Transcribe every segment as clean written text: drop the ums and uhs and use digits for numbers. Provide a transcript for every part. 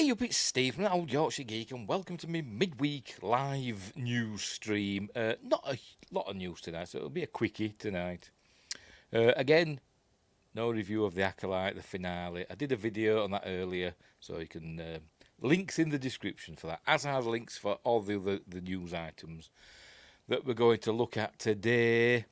Hey up, it's Steve from the Old Yorkshire Geek, and welcome to my midweek live news stream. Not a lot of news tonight, so it'll be a quickie tonight. Again, no review of The Acolyte, the finale. I did a video on that earlier, so you can links in the description for that, as are links for all the news items that we're going to look at today.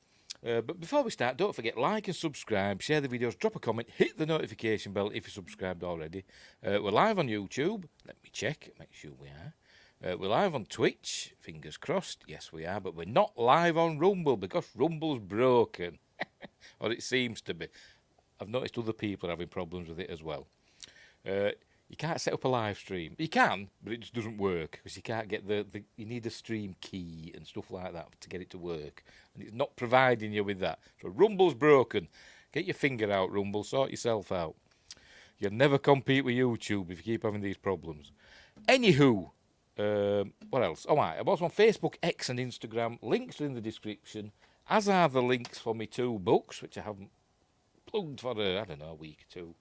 But before we start, don't forget, like and subscribe, share the videos, drop a comment, hit the notification bell if you're subscribed already. We're live on YouTube. Let me check, make sure we are. We're live on Twitch, fingers crossed. Yes, we are, but we're not live on Rumble because Rumble's broken. Or it seems to be. I've noticed other people are having problems with it as well. You can't set up a live stream. You can, but it just doesn't work because you can't get you need a stream key and stuff like that to get it to work. And it's not providing you with that. So Rumble's broken. Get your finger out, Rumble. Sort yourself out. You'll never compete with YouTube if you keep having these problems. Anywho, what else? Oh, right. I'm also on Facebook, X and Instagram. Links are in the description, as are the links for my 2 books, which I haven't plugged for, I don't know, a week or 2.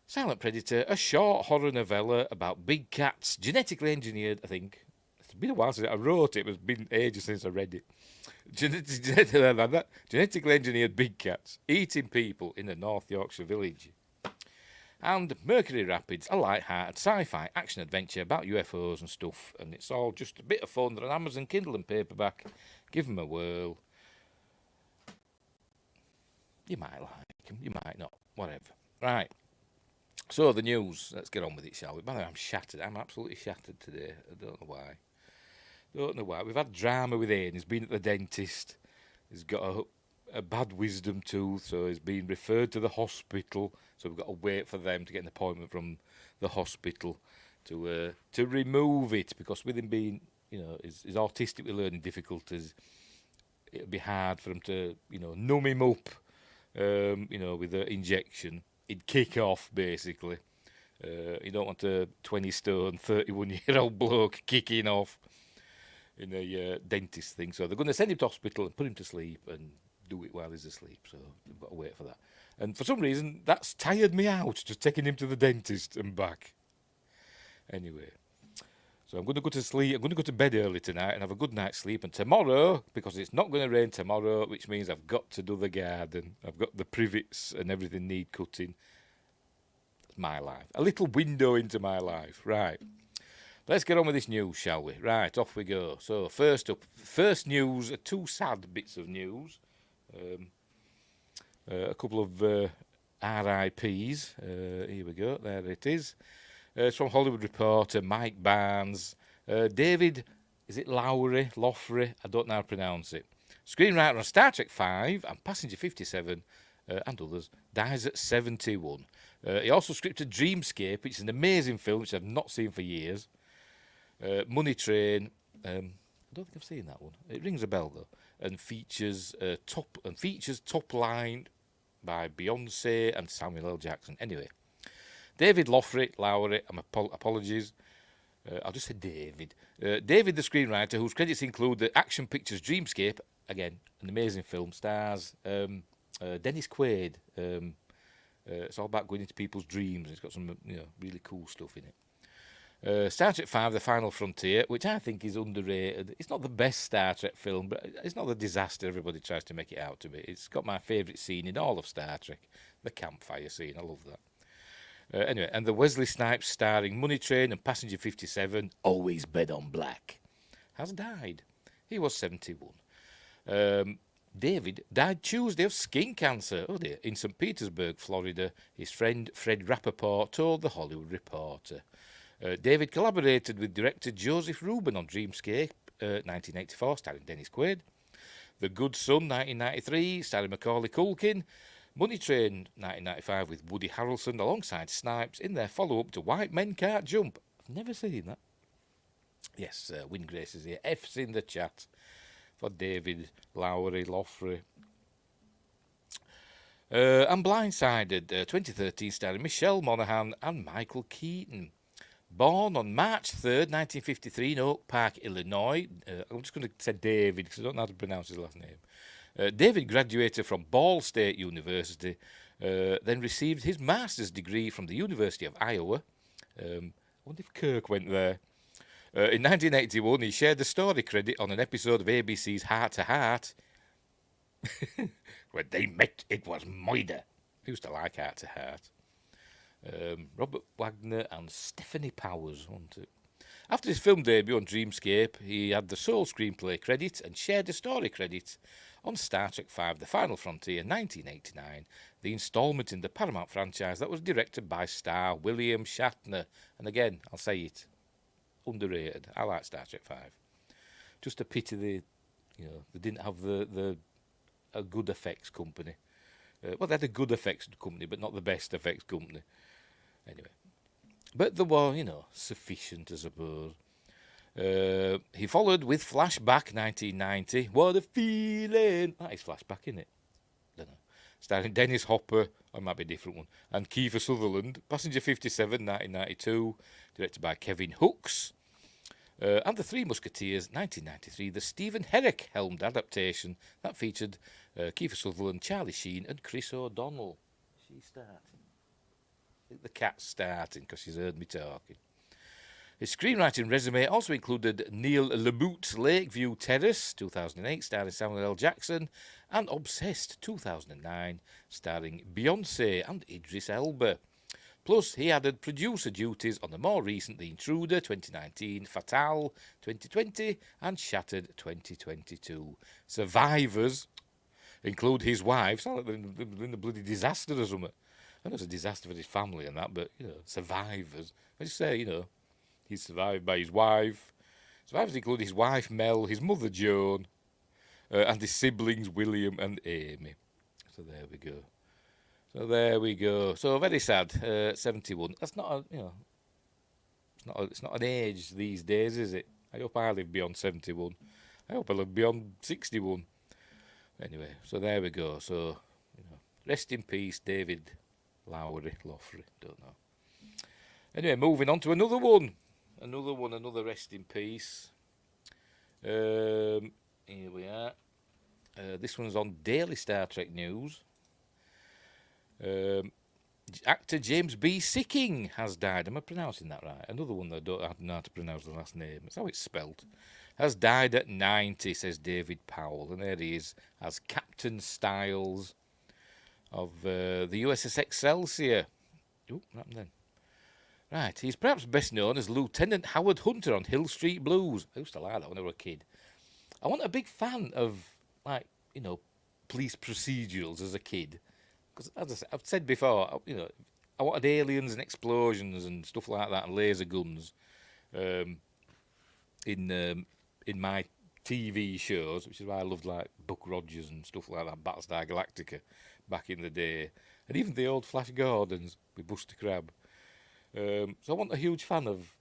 Silent Predator, a short horror novella about big cats, genetically engineered, I think. It's been a while since I wrote it. It's been ages since I read it. Genetically engineered big cats eating people in a North Yorkshire village. And Mercury Rapids, a light-hearted sci-fi action-adventure about UFOs and stuff. And it's all just a bit of fun. They're on Amazon Kindle and paperback. Give them a whirl. You might like them, you might not. Whatever. Right. So, the news. Let's get on with it, shall we? By the way, I'm shattered. I'm absolutely shattered today. I don't know why. We've had drama with Ian. He's been at the dentist. He's got a bad wisdom tooth, so he's been referred to the hospital. So we've got to wait for them to get an appointment from the hospital to remove it. Because with him being, his autistic with learning difficulties, it'll be hard for him to, numb him up, with the injection. He'd kick off, basically. You don't want a 20-stone, 31-year-old bloke kicking off in a dentist thing. So they're going to send him to hospital and put him to sleep and do it while he's asleep. So they've got to wait for that. And for some reason, that's tired me out, just taking him to the dentist and back. Anyway, so I'm going to go to sleep. I'm going to go to bed early tonight and have a good night's sleep. And tomorrow, because it's not going to rain tomorrow, which means I've got to do the garden. I've got the privets and everything need cutting. That's my life. A little window into my life. Right. Let's get on with this news, shall we? Right, off we go. So, first up, first news, 2 sad bits of news. A couple of RIPs. Here we go. There it is. It's from Hollywood Reporter, Mike Barnes. David, is it Loughery? I don't know how to pronounce it. Screenwriter on Star Trek 5 and Passenger 57 and others, dies at 71. He also scripted Dreamscape, which is an amazing film, which I've not seen for years. Money Train, I don't think I've seen that one. It rings a bell, though. And features Top Line by Beyonce and Samuel L. Jackson. Anyway. David Loughery, apologies. I'll just say David. David, the screenwriter, whose credits include the action pictures Dreamscape, again, an amazing film, stars Dennis Quaid. It's all about going into people's dreams. It's got some really cool stuff in it. Star Trek 5, The Final Frontier, which I think is underrated. It's not the best Star Trek film, but it's not the disaster everybody tries to make it out to be. It's got my favourite scene in all of Star Trek, the campfire scene. I love that. Anyway, and the Wesley Snipes starring Money Train and Passenger 57, always bet on black, has died. He was 71. David died Tuesday of skin cancer, in St. Petersburg, Florida. His friend Fred Rappaport told The Hollywood Reporter. David collaborated with director Joseph Rubin on Dreamscape, 1984, starring Dennis Quaid. The Good Son, 1993, starring Macaulay Culkin. Money Train, 1995, with Woody Harrelson alongside Snipes in their follow-up to White Men Can't Jump. I've never seen that. Yes, Win Grace is here. F's in the chat for David Loughery. And Blindsided, 2013, starring Michelle Monaghan and Michael Keaton. Born on March 3rd, 1953, in Oak Park, Illinois. I'm just going to say David because I don't know how to pronounce his last name. David graduated from Ball State University, then received his master's degree from the University of Iowa. I wonder if Kirk went there. In 1981, he shared the story credit on an episode of ABC's Heart to Heart. When they met, it was murder. I used to like Heart to Heart. Robert Wagner and Stephanie Powers, wasn't it? After his film debut on Dreamscape, he had the sole screenplay credit and shared the story credit on Star Trek V: The Final Frontier in 1989, the instalment in the Paramount franchise that was directed by star William Shatner. And again, I'll say it, underrated. I like Star Trek V. Just a pity they didn't have a good effects company. Well, they had a good effects company, but not the best effects company. Anyway. But they were, sufficient, I suppose. He followed with Flashback 1990. What a feeling! That is Flashback, isn't it? Don't know. Starring Dennis Hopper, or it might be a different one, and Kiefer Sutherland. Passenger 57, 1992, directed by Kevin Hooks. And The Three Musketeers, 1993, the Stephen Herrick helmed adaptation that featured Kiefer Sutherland, Charlie Sheen, and Chris O'Donnell. She's starting. I think the cat's starting because she's heard me talking. His screenwriting resume also included Neil LaBoute's Lakeview Terrace, 2008, starring Samuel L. Jackson, and Obsessed, 2009, starring Beyoncé and Idris Elba. Plus, he added producer duties on the more recent The Intruder, 2019, Fatale, 2020, and Shattered, 2022. Survivors include his wife. Sound like they're in a bloody disaster or something. I know it's a disaster for his family and that, but, survivors. I just say, he's survived by his wife. Survivors include his wife, Mel, his mother, Joan, and his siblings, William and Amy. So there we go. So very sad. 71. That's not it's not an age these days, is it? I hope I live beyond 71. I hope I live beyond 61. Anyway, so there we go. So, rest in peace, David Loughery. Don't know. Anyway, moving on to another one. Another rest in peace. Here we are. This one's on Daily Star Trek News. Actor James B. Sikking has died. Am I pronouncing that right? Another one that I don't know how to pronounce the last name. That's how it's spelt. Has died at 90, says David Powell. And there he is as Captain Styles of the USS Excelsior. Oh, what happened then? Right, he's perhaps best known as Lieutenant Howard Hunter on Hill Street Blues. I used to like that when I was a kid. I wasn't a big fan of, police procedurals as a kid. Because, as I've said before, I wanted aliens and explosions and stuff like that and laser guns in my TV shows, which is why I loved, like, Buck Rogers and stuff like that, Battlestar Galactica back in the day. And even the old Flash Gordons with Buster Crabbe. So I wasn't a huge fan of,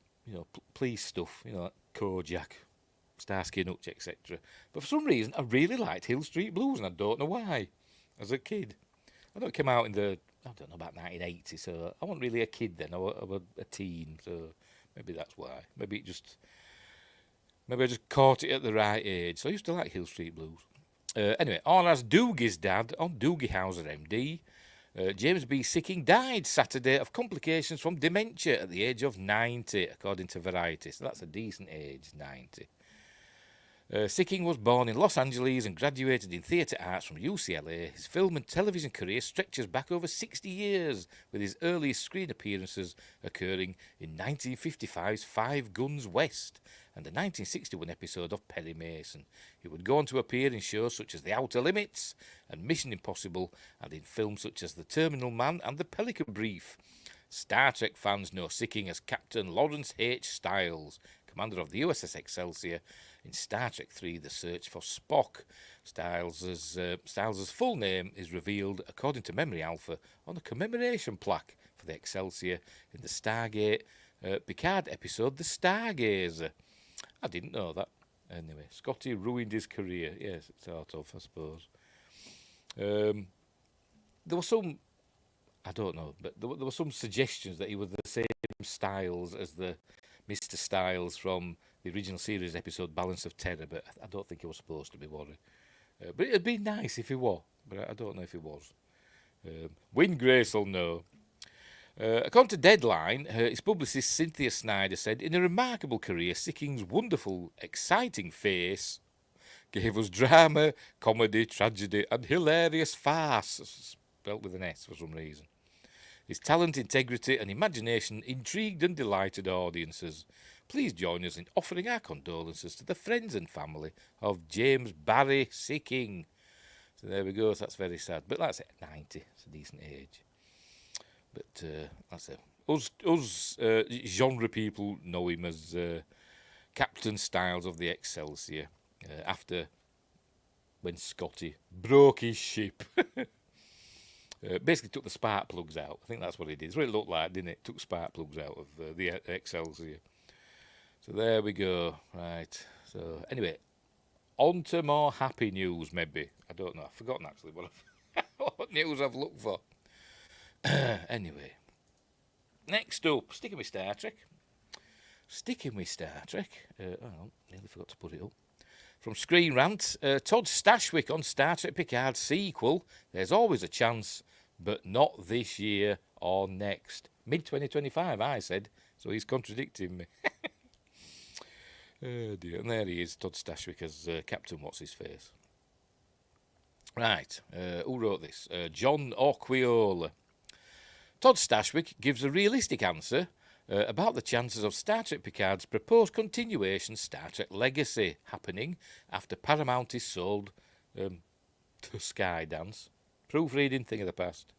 police stuff, like Kojak, Starsky and Hutch, etc. But for some reason, I really liked Hill Street Blues, and I don't know why, as a kid. I know it came out in about 1980, so I wasn't really a kid then. I was a teen, so maybe that's why. Maybe I just caught it at the right age. So I used to like Hill Street Blues. Anyway, on as Doogie's dad, on Doogie Howser MD, James B. Sikking died Saturday of complications from dementia at the age of 90, according to Variety. So that's a decent age, 90. Sikking was born in Los Angeles and graduated in theatre arts from UCLA. His film and television career stretches back over 60 years, with his earliest screen appearances occurring in 1955's Five Guns West and the 1961 episode of Perry Mason. He would go on to appear in shows such as The Outer Limits and Mission Impossible, and in films such as The Terminal Man and The Pelican Brief. Star Trek fans know Sikking as Captain Lawrence H. Styles, commander of the USS Excelsior, in Star Trek III, The Search for Spock. Styles' full name is revealed, according to Memory Alpha, on a commemoration plaque for the Excelsior in the Stargate Picard episode, The Stargazer. I didn't know that. Anyway, Scotty ruined his career. Yes, sort of, I suppose. There were some, I don't know, but there were some suggestions that he was the same Styles as the Mr. Styles from the original series episode Balance of Terror, but I don't think he was supposed to be, was he? But it'd be nice if he was, but I don't know if he was. Win Grace will know. According to Deadline, his publicist Cynthia Snyder said, "In a remarkable career, Sikking's wonderful, exciting face gave us drama, comedy, tragedy, and hilarious farce," spelt with an S for some reason. His talent, integrity, and imagination intrigued and delighted audiences. Please join us in offering our condolences to the friends and family of James Barry Sikking. So there we go. So that's very sad. But that's it, 90. It's a decent age. But that's it. Us genre people know him as Captain Styles of the Excelsior. After when Scotty broke his ship. Basically took the spark plugs out. I think that's what it is. What it looked like, didn't it? Took spark plugs out of the Excelsior. So there we go. Right. So anyway, on to more happy news, maybe. I don't know. I've forgotten actually what news I've looked for. Anyway, next up, sticking with Star Trek. Nearly forgot to put it up. From Screen Rant, Todd Stashwick on Star Trek Picard sequel. There's always a chance, but not this year or next. Mid-2025, I said, so he's contradicting me. Oh dear, and there he is, Todd Stashwick as Captain What's-His-Face. Right, who wrote this? John Orquiola. Todd Stashwick gives a realistic answer about the chances of Star Trek Picard's proposed continuation, Star Trek Legacy, happening after Paramount is sold to Skydance. Proofreading thing of the past.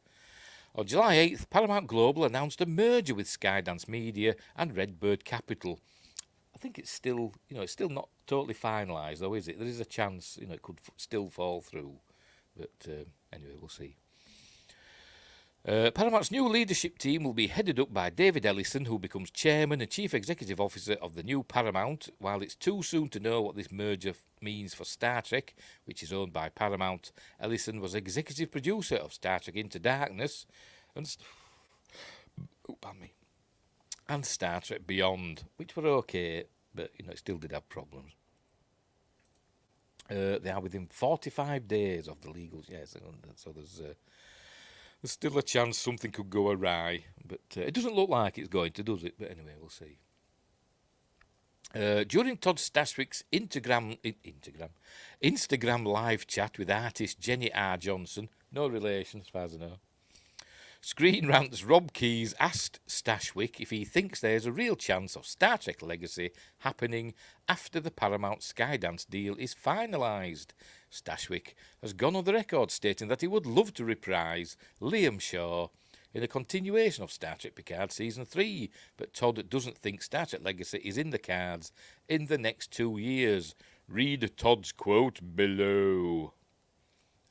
On July 8th, Paramount Global announced a merger with Skydance Media and Redbird Capital. I think it's still not totally finalised, though, is it? There is a chance, it could still fall through. But anyway, we'll see. Paramount's new leadership team will be headed up by David Ellison, who becomes chairman and chief executive officer of the new Paramount. While it's too soon to know what this merger means for Star Trek, which is owned by Paramount, Ellison was executive producer of Star Trek Into Darkness and Star Trek Beyond, which were okay, but it still did have problems. They are within 45 days of the legals, yes, so there's still a chance something could go awry, but it doesn't look like it's going to, does it? But anyway, we'll see. During Todd Stashwick's Instagram live chat with artist Jenny R. Johnson, no relation as far as I know, Screen Rant's Rob Keyes asked Stashwick if he thinks there's a real chance of Star Trek Legacy happening after the Paramount Skydance deal is finalised. Stashwick has gone on the record stating that he would love to reprise Liam Shaw in a continuation of Star Trek Picard Season 3, but Todd doesn't think Star Trek Legacy is in the cards in the next 2 years. Read Todd's quote below.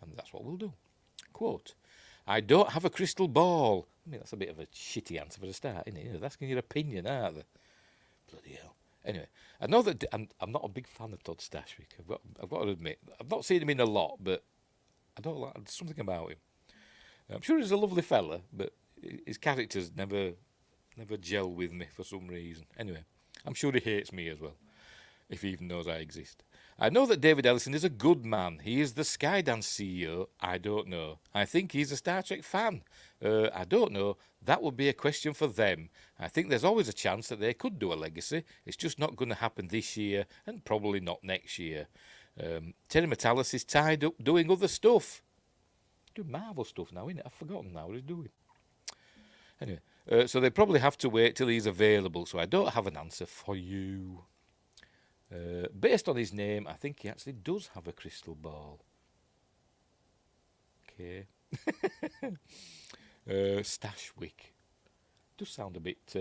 And that's what we'll do. Quote, "I don't have a crystal ball." I mean, that's a bit of a shitty answer for a start, isn't it? They're asking your opinion, aren't they? Bloody hell. Anyway, I know that I'm not a big fan of Todd Stashwick. I've got to admit, I've not seen him in a lot, but I don't like there's something about him. I'm sure he's a lovely fella, but his characters never gel with me for some reason. Anyway, I'm sure he hates me as well, if he even knows I exist. I know that David Ellison is a good man. He is the Skydance CEO. I don't know. I think he's a Star Trek fan. I don't know. That would be a question for them. I think there's always a chance that they could do a legacy. It's just not going to happen this year and probably not next year. Terry Metalis is tied up doing other stuff. Doing Marvel stuff now, isn't it? I've forgotten now what he's doing. Anyway, so they probably have to wait till he's available, so I don't have an answer for you. Based on his name, I think he actually does have a crystal ball. Okay. Stashwick. Does sound a bit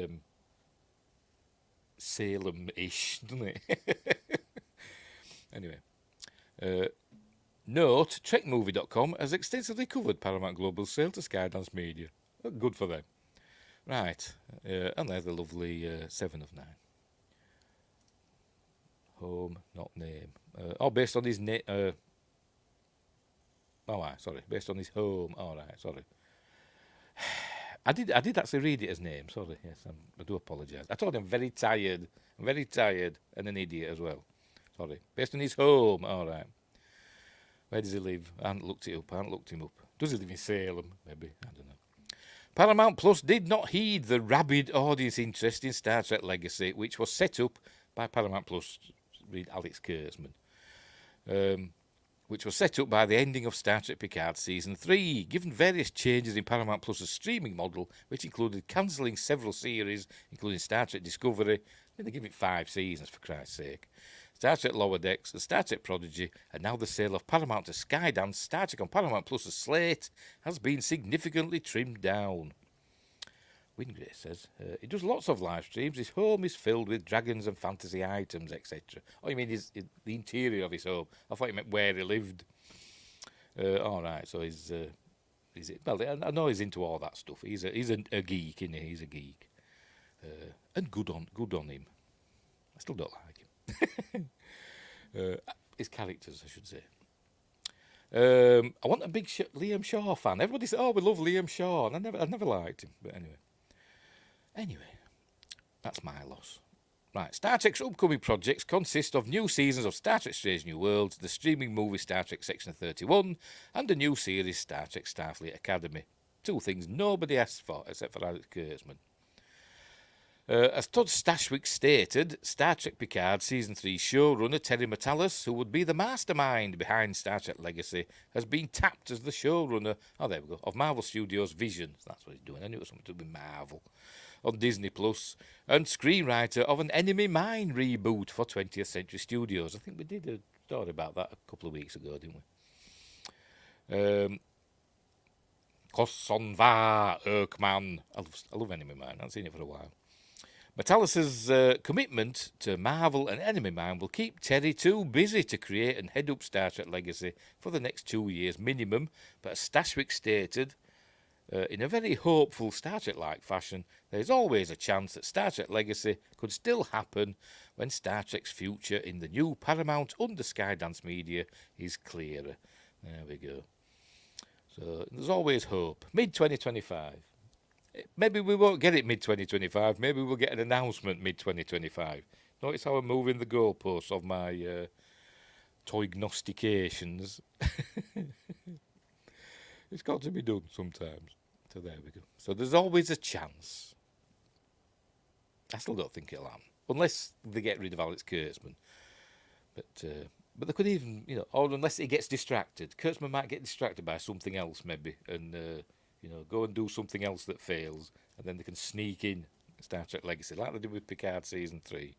Salem-ish, doesn't it? Anyway. Note, TrekMovie.com has extensively covered Paramount Global's sale to Skydance Media. Good for them. Right. And there's the lovely 7 of 9. Home, not name. Based on his name. Based on his home. All right, sorry. I did actually read it as name. Sorry, yes, I do apologise. I told him I'm very tired, and an idiot as well. Sorry. Based on his home. All right. Where does he live? I haven't looked him up. Does he live in Salem? Maybe. I don't know. Paramount Plus did not heed the rabid audience interest in Star Trek Legacy, which was set up by Paramount Plus, read Alex Kurtzman, which was set up by the ending of Star Trek Picard Season 3, given various changes in Paramount Plus's streaming model, which included cancelling several series, including Star Trek Discovery. I mean, they give it 5 seasons, for Christ's sake. Star Trek Lower Decks, the Star Trek Prodigy, and now the sale of Paramount to Skydance, Star Trek on Paramount Plus's slate has been significantly trimmed down. Wingray says, he does lots of live streams. His home is filled with dragons and fantasy items, etc. Oh, you mean the interior of his home? I thought you meant where he lived. All right, so he's well, I know he's into all that stuff. He's a geek, isn't he? He's a geek, and good on him. I still don't like him. His characters, I should say. I want a big Liam Shaw fan. Everybody said, "Oh, we love Liam Shaw," and I never liked him. But anyway, that's my loss. Right, Star Trek's upcoming projects consist of new seasons of Star Trek Strange New Worlds, the streaming movie Star Trek Section 31, and a new series Star Trek Starfleet Academy. 2 things nobody asked for, except for Alex Kurtzman. As Todd Stashwick stated, Star Trek Picard Season 3 showrunner Terry Matalas, who would be the mastermind behind Star Trek Legacy, has been tapped as the showrunner, of Marvel Studios' Vision. That's what he's doing. I knew it was something to do with Marvel. On Disney Plus, and screenwriter of an Enemy Mine reboot for 20th Century Studios. I think we did a story about that a couple of weeks ago, didn't we? Kossonva Erkman. I love Enemy Mine. I haven't seen it for a while. Matalas's commitment to Marvel and Enemy Mine will keep Terry too busy to create and head up Star Trek Legacy for the next 2 years minimum, but as Stashwick stated, in a very hopeful Star Trek-like fashion, there is always a chance that Star Trek Legacy could still happen when Star Trek's future in the new Paramount under Skydance media is clearer. There we go. So there's always hope. Mid-2025. Maybe we won't get it mid-2025. Maybe we'll get an announcement mid-2025. Notice how I'm moving the goalposts of my toygnostications. It's got to be done sometimes. So there we go. So there's always a chance. I still don't think it'll happen. Unless they get rid of Alex Kurtzman. But they could even, or unless he gets distracted. Kurtzman might get distracted by something else maybe. And, go and do something else that fails. And then they can sneak in Star Trek Legacy. Like they did with Picard Season 3.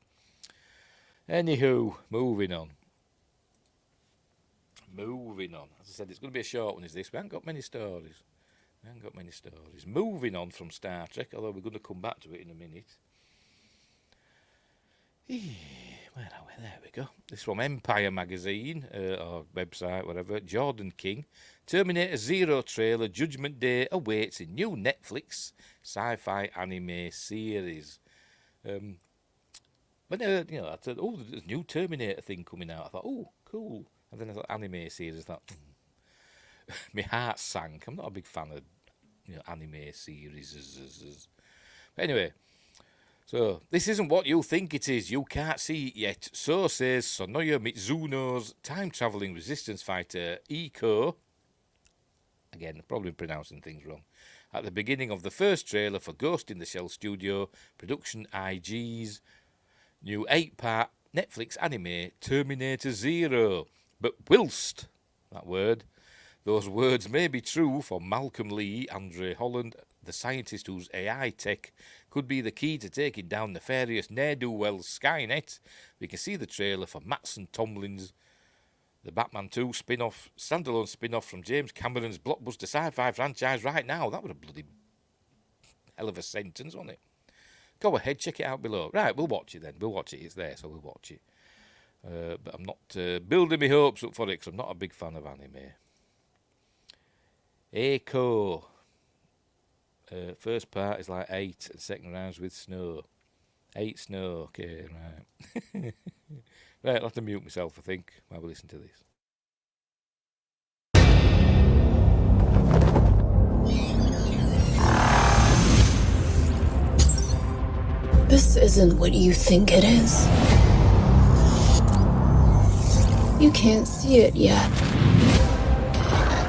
Anywho, moving on. Moving on. As I said, it's going to be a short one, is this? We haven't got many stories. Moving on from Star Trek, although we're going to come back to it in a minute. Where are we? There we go. This is from Empire magazine, or website, whatever. Jordan King. Terminator Zero trailer Judgment Day awaits in new Netflix sci-fi anime series. When I said, oh, there's a new Terminator thing coming out. I thought, oh, cool. And then I thought, anime series. I thought, my heart sank. I'm not a big fan of, anime series. But anyway, so this isn't what you think it is. You can't see it yet. So says Sonoya Mizuno's time-traveling resistance fighter, Eiko. Again, probably pronouncing things wrong. At the beginning of the first trailer for Ghost in the Shell Studio, production IG's new 8-part Netflix anime, Terminator Zero. But whilst, those words may be true for Malcolm Lee, Andre Holland, the scientist whose AI tech could be the key to taking down nefarious ne'er-do-wells Skynet, we can see the trailer for Mattson Tomlin's The Batman 2 standalone spin-off from James Cameron's blockbuster sci-fi franchise right now. That was a bloody hell of a sentence, wasn't it? Go ahead, check it out below. Right, we'll watch it then. It's there, so we'll watch it. But I'm not building my hopes up for it because I'm not a big fan of anime. Eiko. First part is like 8 and second round's with snow. 8 snow, okay, right. Right, I'll have to mute myself, I think, while we listen to this. This isn't what you think it is. You can't see it yet.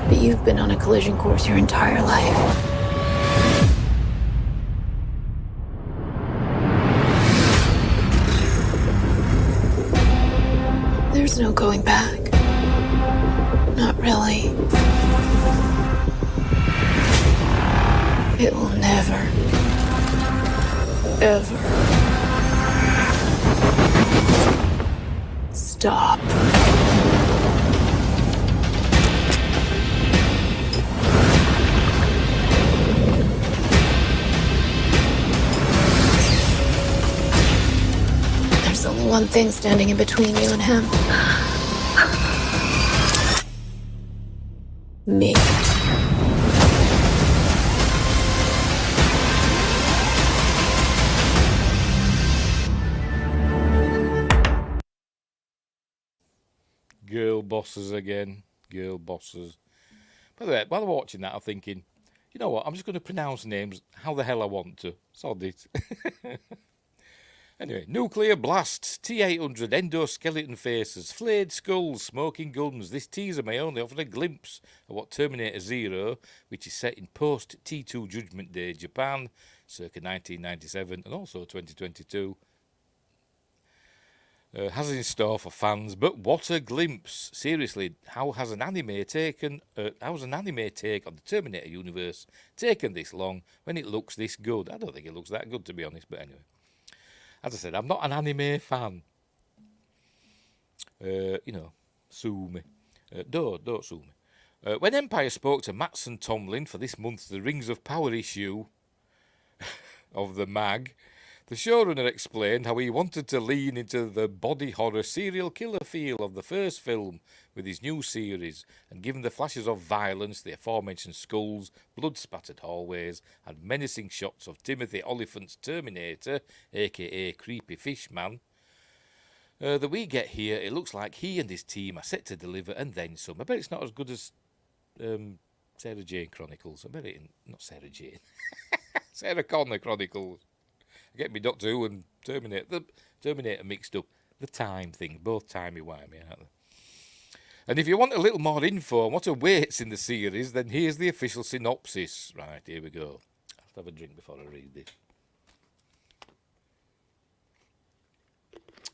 But you've been on a collision course your entire life. There's no going back. Not really. It will never, ever stop. There's only one thing standing in between you and him. Me. Girl bosses again. Girl bosses. By the way, while I'm watching that, I'm thinking, you know what? I'm just going to pronounce names how the hell I want to. Sod it. Anyway, nuclear blasts, T-800, endoskeleton faces, flayed skulls, smoking guns. This teaser may only offer a glimpse of what Terminator Zero, which is set in post-T2 Judgment Day Japan, circa 1997 and also 2022, has in store for fans. But what a glimpse! Seriously, how has an anime take on the Terminator universe taken this long when it looks this good? I don't think it looks that good, to be honest, but anyway. As I said, I'm not an anime fan. Sue me. Don't sue me. When Empire spoke to Mattson Tomlin for this month's The Rings of Power issue of the mag, the showrunner explained how he wanted to lean into the body horror serial killer feel of the first film with his new series, and given the flashes of violence, the aforementioned skulls, blood-spattered hallways, and menacing shots of Timothy Olyphant's Terminator, aka Creepy Fishman, that we get here, it looks like he and his team are set to deliver, and then some. I bet it's not as good as Sarah Jane Chronicles. I bet it not Sarah Jane. Sarah Connor Chronicles. I get me Doctor Who and Terminator mixed up. The time thing, both timey-wimey, aren't they? And if you want a little more info on what awaits in the series, then here's the official synopsis. Right, here we go. I'll have to have a drink before I read this.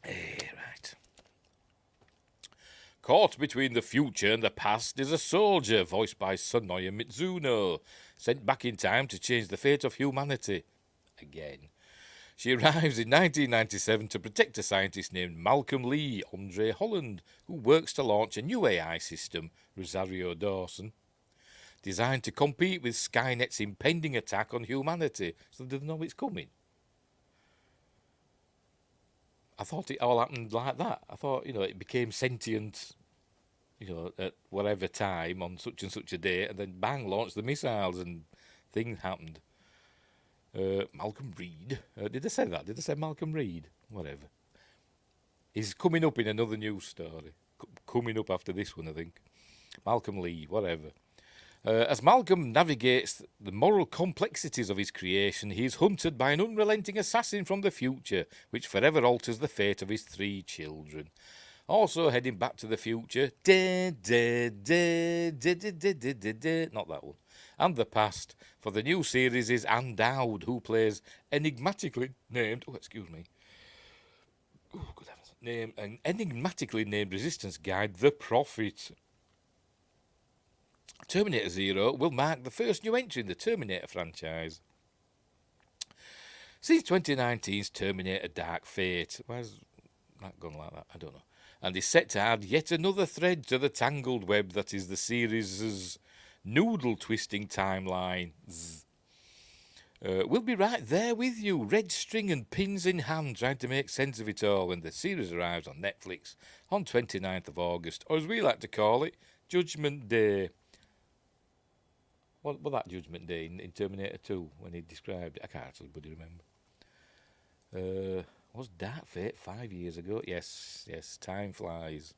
Right. Caught between the future and the past is a soldier, voiced by Sonoya Mitsuno, sent back in time to change the fate of humanity. Again. She arrives in 1997 to protect a scientist named Malcolm Lee, Andre Holland, who works to launch a new AI system, Rosario Dawson, designed to compete with Skynet's impending attack on humanity. So they know it's coming. I thought it all happened like that. I thought, it became sentient, at whatever time on such and such a day, and then bang, launched the missiles and things happened. Malcolm Reed. Did I say that? Did I say Malcolm Reed? Whatever. He's coming up in another news story. Coming up after this one, I think. Malcolm Lee, whatever. As Malcolm navigates the moral complexities of his creation, he is hunted by an unrelenting assassin from the future, which forever alters the fate of his 3 children. Also heading back to the future, not that one, and the past, for the new series is Ann Dowd, who plays enigmatically named, an enigmatically named resistance guide, the Prophet. Terminator Zero will mark the first new entry in the Terminator franchise since 2019's Terminator Dark Fate. Why has that gone like that? I don't know. And is set to add yet another thread to the tangled web that is the series' noodle-twisting timeline. We'll be right there with you, red string and pins in hand, trying to make sense of it all when the series arrives on Netflix on 29th of August, or as we like to call it, Judgment Day. What was that Judgment Day in Terminator 2 when he described it? I can't actually bloody remember. Was Dark Fate 5 years ago? Yes, time flies.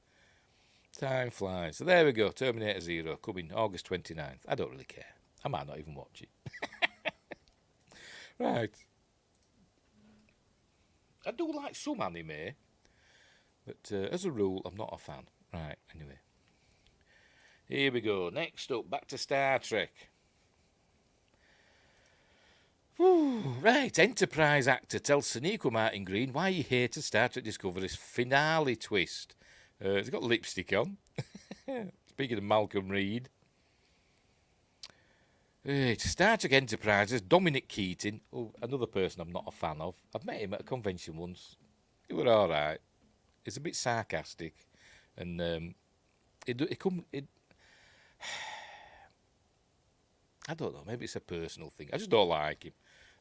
Time flies. So there we go, Terminator Zero, coming August 29th. I don't really care. I might not even watch it. Right. I do like some anime, but as a rule, I'm not a fan. Right, anyway. Here we go. Next up, back to Star Trek. Right, Enterprise actor tells Sonequa Martin Green why he hated Star Trek Discovery's finale twist. He's got lipstick on. Speaking of Malcolm Reed. Star Trek Enterprises, Dominic Keating, another person I'm not a fan of. I've met him at a convention once. He were all right. He's a bit sarcastic, and I don't know. Maybe it's a personal thing. I just don't like him,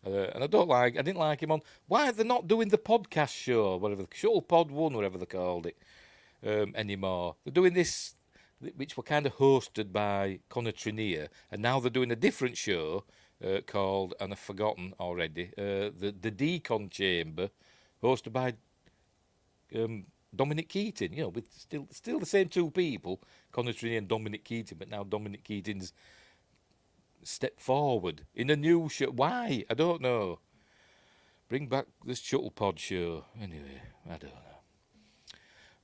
and I didn't like him on. Why are they not doing the podcast show, whatever, the Shuttle Pod One, whatever they called it, anymore? They're doing this, which were kind of hosted by Connor Trinier, and now they're doing a different show called, and I've forgotten already, the Decon Chamber, hosted by Dominic Keating. You know, with still the same two people, Connor Trinier and Dominic Keating, but now Dominic Keating's stepped forward in a new show. Why? I don't know. Bring back this Shuttle Pod show. Anyway, I don't know.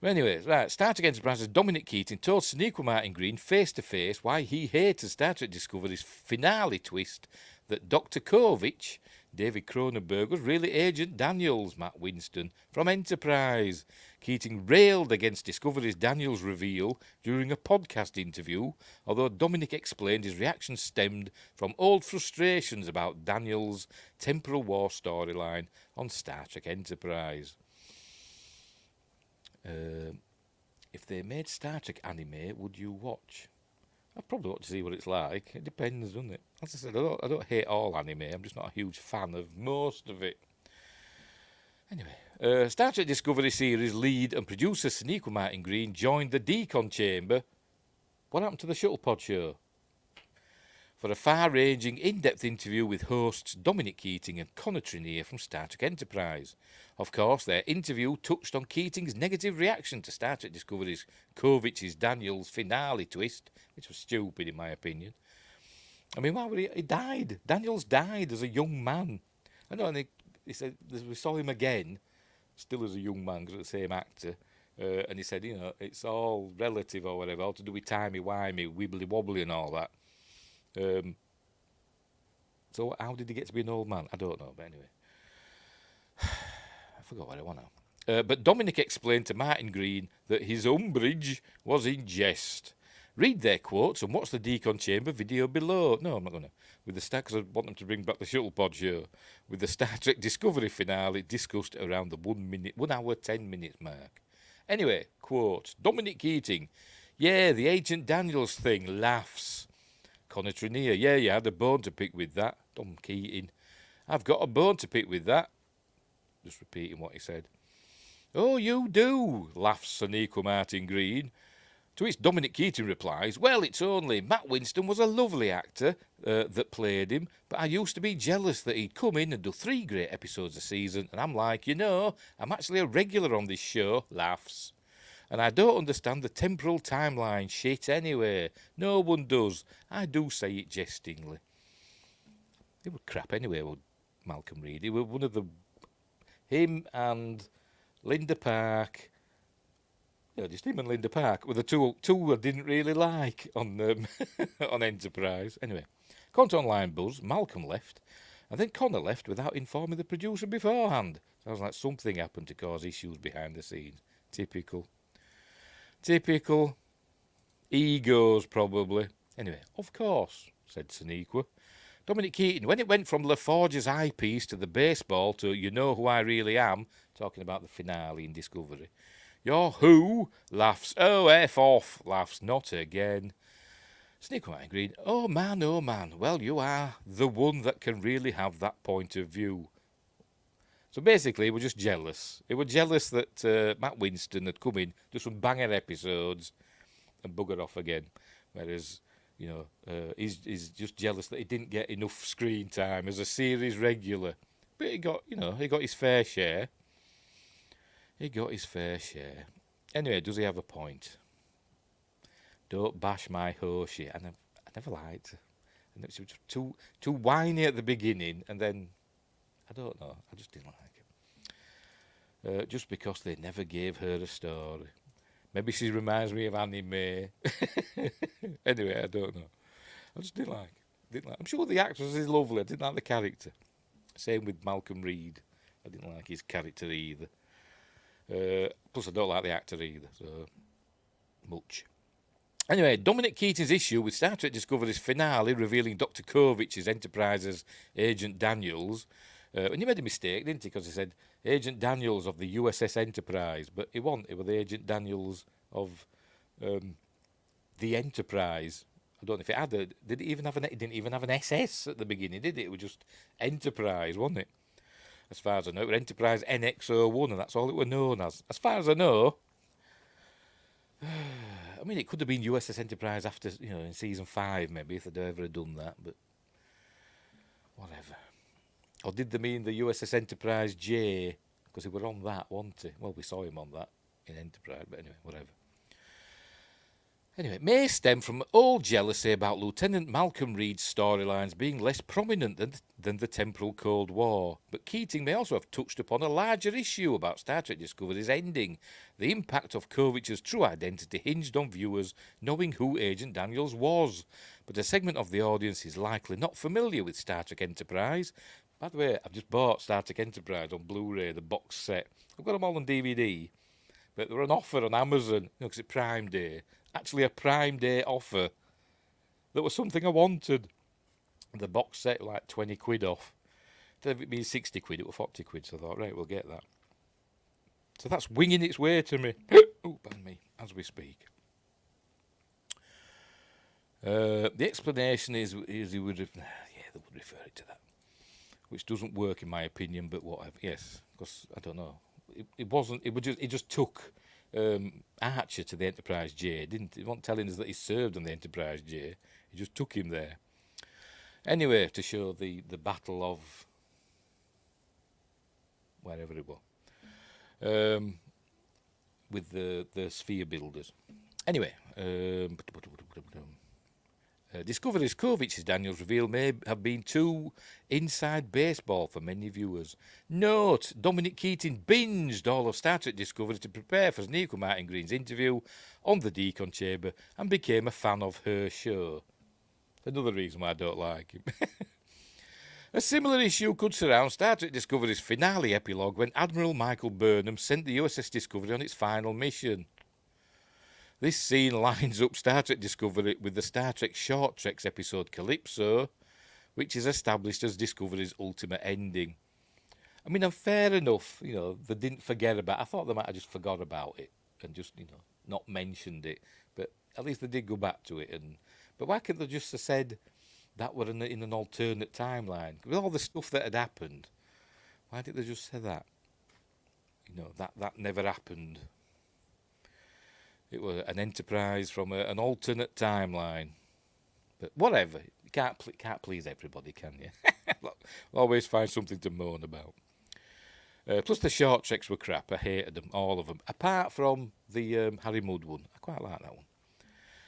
Anyways, right, Star Trek Enterprise's Dominic Keating told Sonequa Martin Green face-to-face why he hated Star Trek Discovery's finale twist that Dr. Kovich, David Cronenberg, was really Agent Daniels, Matt Winston, from Enterprise. Keating railed against Discovery's Daniels reveal during a podcast interview, although Dominic explained his reaction stemmed from old frustrations about Daniels' temporal war storyline on Star Trek Enterprise. If they made Star Trek anime, would you watch? I'd probably want to see what it's like. It depends, doesn't it? As I said, I don't hate all anime. I'm just not a huge fan of most of it. Anyway, Star Trek Discovery series lead and producer Sonequa Martin Green joined the Decon Chamber. What happened to the Shuttle Pod show? For a far-ranging, in-depth interview with hosts Dominic Keating and Connor Trinier from Star Trek Enterprise. Of course, their interview touched on Keating's negative reaction to Star Trek Discovery's Kovich's Daniels finale twist, which was stupid in my opinion. I mean, why would he died? Daniels died as a young man. I know, and he said, we saw him again, still as a young man, because it's the same actor, and he said, you know, it's all relative or whatever, all to do with timey-wimey, wibbly-wobbly and all that. So how did he get to be an old man? I don't know, but anyway. I forgot what I want now. But Dominic explained to Martin Green that his umbrage was in jest. Read their quotes and watch the Decon Chamber video below. No, I'm not going to. With the because I want them to bring back the Shuttle Pod show. With the Star Trek Discovery finale discussed around the 1 hour 10 minutes mark. Anyway, quote, Dominic Keating. Yeah, the Agent Daniels thing, laughs. Connor Trinier, yeah, you had a bone to pick with that. Dom Keating, I've got a bone to pick with that. Just repeating what he said. Oh, you do, laughs Sonequa Martin Green. To which Dominic Keating replies, well, it's only Matt Winston was a lovely actor that played him, but I used to be jealous that he'd come in and do 3 great episodes a season, and I'm like, you know, I'm actually a regular on this show, laughs. And I don't understand the temporal timeline shit anyway. No one does. I do say it jestingly. It was crap anyway, with Malcolm Reed. It was one of the... Him and Linda Park... Yeah, just him and Linda Park were the two I didn't really like on on Enterprise. Anyway, according to Online Buzz, Malcolm left, and then Connor left without informing the producer beforehand. Sounds like something happened to cause issues behind the scenes. Typical. Egos, probably. Anyway, of course, said Sonequa. Dominic Keating, when it went from LaForge's eyepiece to the baseball to You Know Who I Really Am, talking about the finale in Discovery, you're who? Laughs. Oh, F off, laughs. Not again. Sonequa agreed. Oh, man, well, you are the one that can really have that point of view. So basically, we're just jealous. They were jealous that Matt Winston had come in, do some banger episodes, and bugger off again. Whereas, you know, he's just jealous that he didn't get enough screen time as a series regular. But he got his fair share. Anyway, does he have a point? Don't bash my Hoshi. And I never liked her. And it was too whiny at the beginning, and then... I don't know. I just didn't like it. Just because they never gave her a story. Maybe she reminds me of Annie Mae. Anyway, I don't know. I just didn't like it. I'm sure the actress is lovely. I didn't like the character. Same with Malcolm Reed. I didn't like his character either. Plus, I don't like the actor either. So much. Anyway, Dominic Keating's issue with Star Trek Discovery's finale revealing Dr. Kovich as Enterprise's Agent Daniels. And he made a mistake, didn't he? Because he said Agent Daniels of the USS Enterprise, but he wasn't. It was the Agent Daniels of the Enterprise. I don't know if it had did it even have it didn't even have an SS at the beginning, did it? It was just Enterprise, wasn't it? As far as I know, it was Enterprise NX-01, and that's all it was known as. As far as I know, I mean, it could have been USS Enterprise after, in season 5, maybe, if they'd ever done that, but whatever. Or did they mean the USS Enterprise J? Because he were on that, wasn't he? Well, we saw him on that in Enterprise, but anyway, whatever. Anyway, it may stem from old jealousy about Lieutenant Malcolm Reed's storylines being less prominent than the temporal Cold War, but Keating may also have touched upon a larger issue about Star Trek Discovery's ending. The impact of Kovich's true identity hinged on viewers knowing who Agent Daniels was, but a segment of the audience is likely not familiar with Star Trek Enterprise. By the way, I've just bought Star Trek Enterprise on Blu-ray, the box set. I've got them all on DVD, but they were an offer on Amazon, because it's Prime Day. Actually, a Prime Day offer. That was something I wanted. The box set, like 20 quid off. Instead of it being 60 quid, it was 40 quid, so I thought, right, we'll get that. So that's winging its way to me. Oh, pardon me, as we speak. The explanation is he would have... Yeah, they would refer it to that. Which doesn't work in my opinion, but whatever. Yes, because I don't know. It wasn't. It just took Archer to the Enterprise J. He wasn't telling us that he served on the Enterprise J. He just took him there. Anyway, to show the battle of wherever it was, with the sphere builders. Anyway. Discovery's Kovich's Daniels reveal may have been too inside baseball for many viewers. Note, Dominic Keating binged all of Star Trek Discovery to prepare for Sonequa Martin Green's interview on the Decon Chamber and became a fan of her show. Another reason why I don't like him. A similar issue could surround Star Trek Discovery's finale epilogue when Admiral Michael Burnham sent the USS Discovery on its final mission. This scene lines up Star Trek Discovery with the Star Trek Short Treks episode Calypso, which is established as Discovery's ultimate ending. I mean, fair enough, they didn't forget about it. I thought they might have just forgot about it and just, not mentioned it. But at least they did go back to it. But why couldn't they just have said that were in an alternate timeline? With all the stuff that had happened, why didn't they just say that? That never happened. It was an Enterprise from an alternate timeline. But whatever. You can't please everybody, can you? Always find something to moan about. Plus the short treks were crap. I hated them, all of them. Apart from the Harry Mudd one. I quite like that one.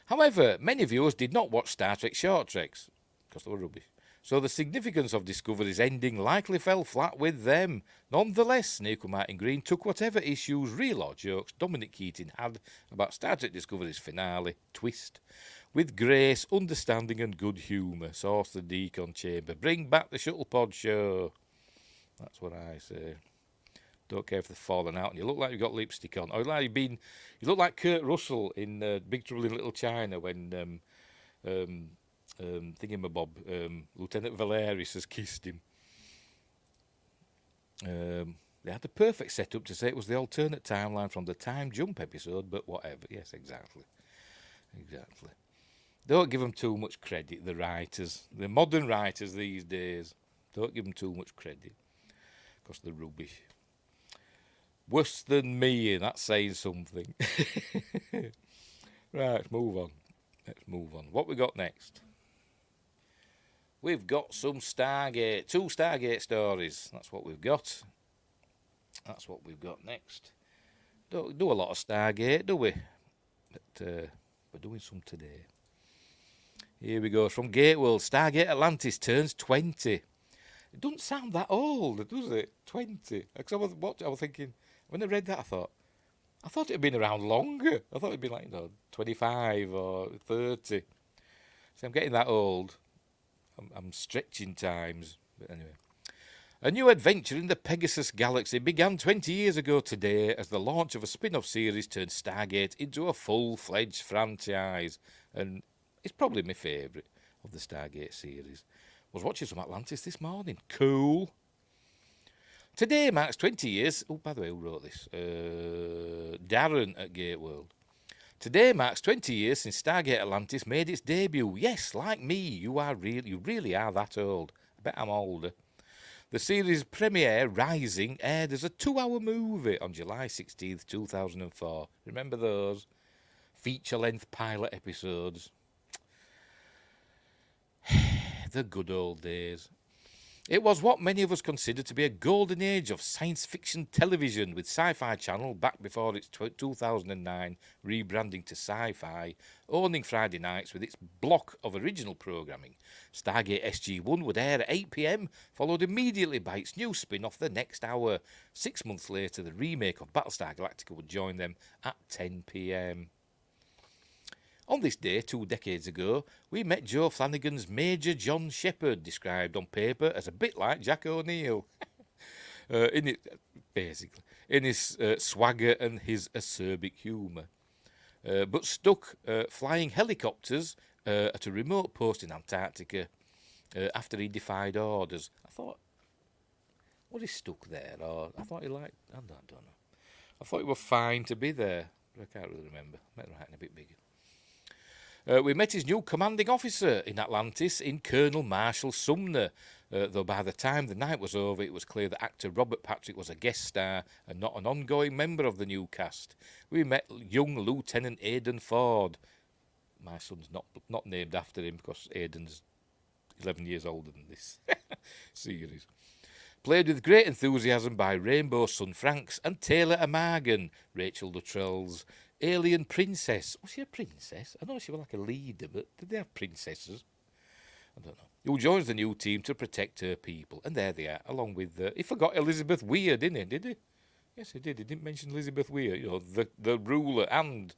However, many viewers did not watch Star Trek short treks because they were rubbish. So the significance of Discovery's ending likely fell flat with them. Nonetheless, Sonequa Martin Green took whatever issues, real or jokes, Dominic Keating had about Star Trek Discovery's finale, twist, with grace, understanding and good humour. Source the Decon Chamber. Bring back the Shuttle Pod show. That's what I say. Don't care if they've fallen out and you look like you've got lipstick on. Or like you look like Kurt Russell in Big Trouble in Little China when... thingamabob, Lieutenant Valerius has kissed him. They had the perfect setup to say it was the alternate timeline from the Time Jump episode, but whatever. Yes, exactly. Don't give them too much credit, the writers. The modern writers these days. Don't give them too much credit, because they're rubbish. Worse than me, and that's saying something. Right, let's move on. What we got next? We've got some Stargate. 2 Stargate stories. That's what we've got. That's what we've got next. Don't do a lot of Stargate, do we? But we're doing some today. Here we go. From Gateworld, Stargate Atlantis turns 20. It doesn't sound that old, does it? 20. Because I was thinking, when I read that, I thought it had been around longer. I thought it'd be like 25 or 30. So I'm getting that old. I'm stretching times. But anyway. A new adventure in the Pegasus Galaxy began 20 years ago today as the launch of a spin-off series turned Stargate into a full-fledged franchise. And it's probably my favourite of the Stargate series. I was watching some Atlantis this morning. Cool. Today marks 20 years... Oh, by the way, who wrote this? Darren at Gateworld. Today marks 20 years since Stargate Atlantis made its debut. Yes, like me, you really are that old. I bet I'm older. The series premiere, Rising, aired as a 2-hour movie on July 16th, 2004. Remember those? Feature-length pilot episodes. The good old days. It was what many of us consider to be a golden age of science fiction television, with Sci-Fi Channel, back before its 2009 rebranding to Sci-Fi, owning Friday nights with its block of original programming. Stargate SG-1 would air at 8 p.m, followed immediately by its new spin-off the next hour. 6 months later, the remake of Battlestar Galactica would join them at 10 p.m. On this day, 2 decades ago, we met Joe Flanagan's Major John Shepherd, described on paper as a bit like Jack O'Neill. In his swagger and his acerbic humour. But stuck flying helicopters at a remote post in Antarctica after he defied orders. I thought, was he stuck there? Or I thought he liked, I don't know. I thought it was fine to be there. But I can't really remember. Might have written a bit bigger. We met his new commanding officer in Atlantis in Colonel Marshall Sumner, though by the time the night was over, it was clear that actor Robert Patrick was a guest star and not an ongoing member of the new cast. We met young Lieutenant Aidan Ford. My son's not named after him because Aidan's 11 years older than this series. Played with great enthusiasm by Rainbow Sun Franks and Taylor Amagan, Rachel Luttrell's alien princess. Was she a princess? I know she was like a leader, but did they have princesses? I don't know. Who joins the new team to protect her people. And there they are, along with... he forgot Elizabeth Weir, didn't he? Did he? Yes, he did. He didn't mention Elizabeth Weir, you know, the ruler and...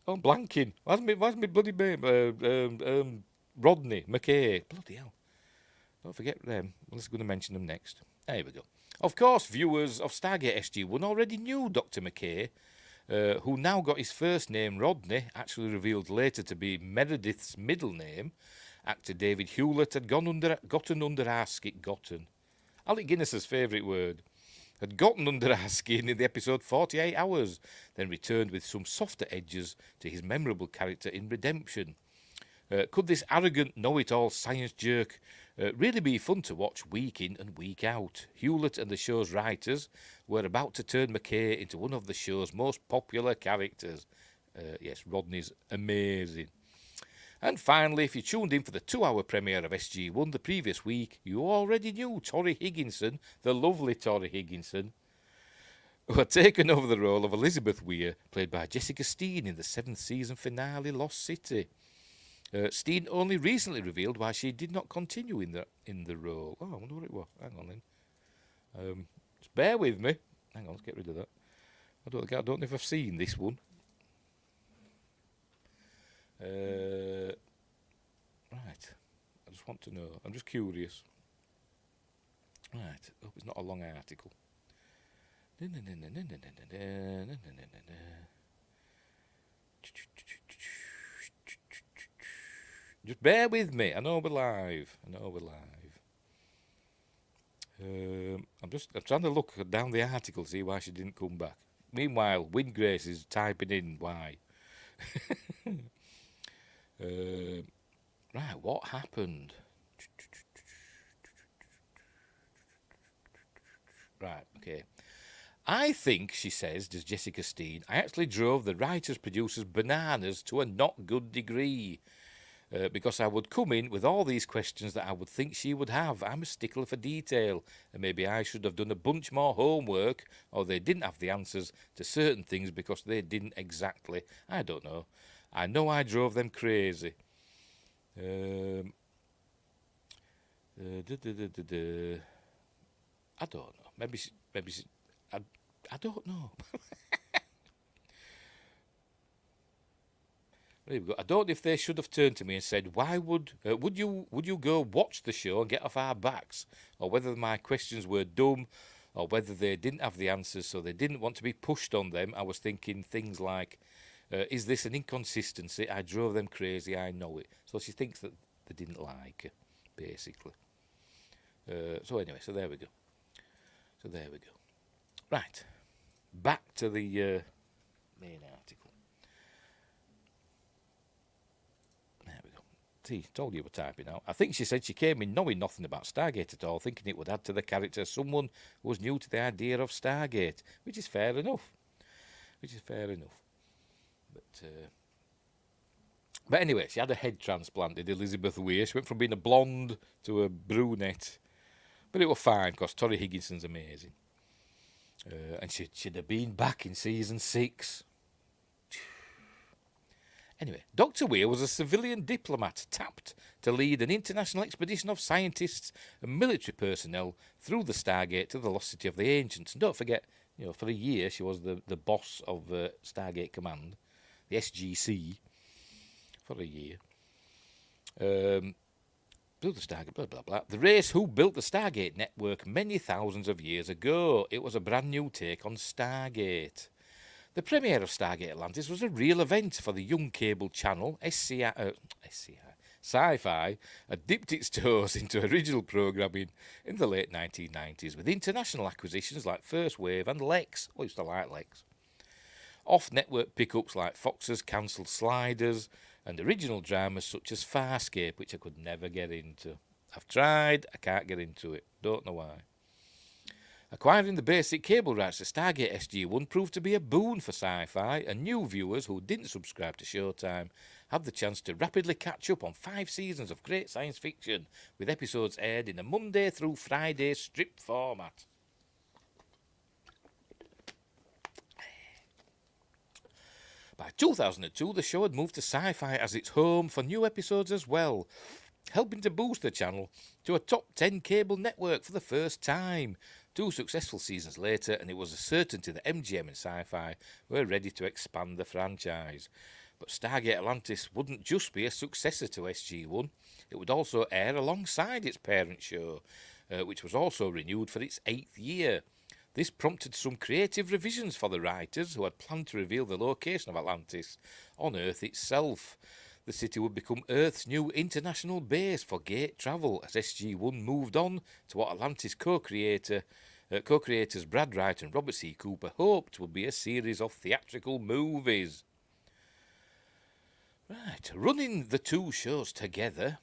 blanking. Why's me bloody name? Rodney McKay. Bloody hell. Don't forget them. Well, let's going to mention them next. There we go. Of course, viewers of Stargate SG-1 already knew Dr. McKay, who now got his first name, Rodney, actually revealed later to be Meredith's middle name. Actor David Hewlett had gotten under our skin. Alec Guinness's favourite word. Had gotten under our skin in the episode 48 Hours, then returned with some softer edges to his memorable character in Redemption. Could this arrogant, know-it-all science jerk really be fun to watch week in and week out? Hewlett and the show's writers were about to turn McKay into one of the show's most popular characters. Yes, Rodney's amazing. And finally, if you tuned in for the 2-hour premiere of SG-1 the previous week, you already knew Tori Higginson, the lovely Tori Higginson, who had taken over the role of Elizabeth Weir, played by Jessica Steen in the 7th season finale Lost City. Steen only recently revealed why she did not continue in the role. Oh, I wonder what it was. Hang on then. Just bear with me. Hang on, let's get rid of that. I don't know if I've seen this one. Right. I just want to know. I'm just curious. Right. Hope it's not a long article. Just bear with me. I know we're live. I'm trying to look down the article, see why she didn't come back. Meanwhile, Windgrace is typing in why. Right, what happened? Right, okay. I think, she says, does Jessica Steen, I actually drove the writers-producers bananas to a not good degree. Because I would come in with all these questions that I would think she would have. I'm a stickler for detail, and maybe I should have done a bunch more homework, or they didn't have the answers to certain things because they didn't exactly. I don't know. I know I drove them crazy. I don't know. Maybe I don't know. There we go. I don't know if they should have turned to me and said, "Why would you go watch the show and get off our backs?" Or whether my questions were dumb, or whether they didn't have the answers, so they didn't want to be pushed on them. I was thinking things like, "Is this an inconsistency? I drove them crazy. I know it." So she thinks that they didn't like her, basically. So anyway, so there we go. Right, back to the main article. There we go. See, told you were typing out. I think she said she came in knowing nothing about Stargate at all, thinking it would add to the character someone who was new to the idea of Stargate, which is fair enough. But anyway, she had a head transplant, did Elizabeth Weir. She went from being a blonde to a brunette. But it was fine, because Tori Higginson's amazing. And she'd have been back in season 6. Anyway, Dr. Weir was a civilian diplomat tapped to lead an international expedition of scientists and military personnel through the Stargate to the lost city of the Ancients. And don't forget, for a year she was the boss of Stargate Command, the SGC, for a year. Built the Stargate, blah, blah, blah. The race who built the Stargate network many thousands of years ago. It was a brand new take on Stargate. The premiere of Stargate Atlantis was a real event for the young cable channel. Sci-Fi had dipped its toes into original programming in the late 1990s with international acquisitions like First Wave and Lex. I used to like Lex. Off-network pickups like Fox's cancelled Sliders and original dramas such as Farscape, which I could never get into. I've tried, I can't get into it. Don't know why. Acquiring the basic cable rights to Stargate SG-1 proved to be a boon for Sci-Fi, and new viewers who didn't subscribe to Showtime had the chance to rapidly catch up on 5 seasons of great science fiction, with episodes aired in a Monday through Friday strip format. By 2002, the show had moved to Sci-Fi as its home for new episodes as well, helping to boost the channel to a top 10 cable network for the first time. 2 successful seasons later, and it was a certainty that MGM and Sci-Fi were ready to expand the franchise. But Stargate Atlantis wouldn't just be a successor to SG-1, it would also air alongside its parent show, which was also renewed for its 8th year. This prompted some creative revisions for the writers, who had planned to reveal the location of Atlantis on Earth itself. The city would become Earth's new international base for gate travel as SG-1 moved on to what Atlantis co-creators Brad Wright and Robert C. Cooper hoped would be a series of theatrical movies. Right, running the 2 shows together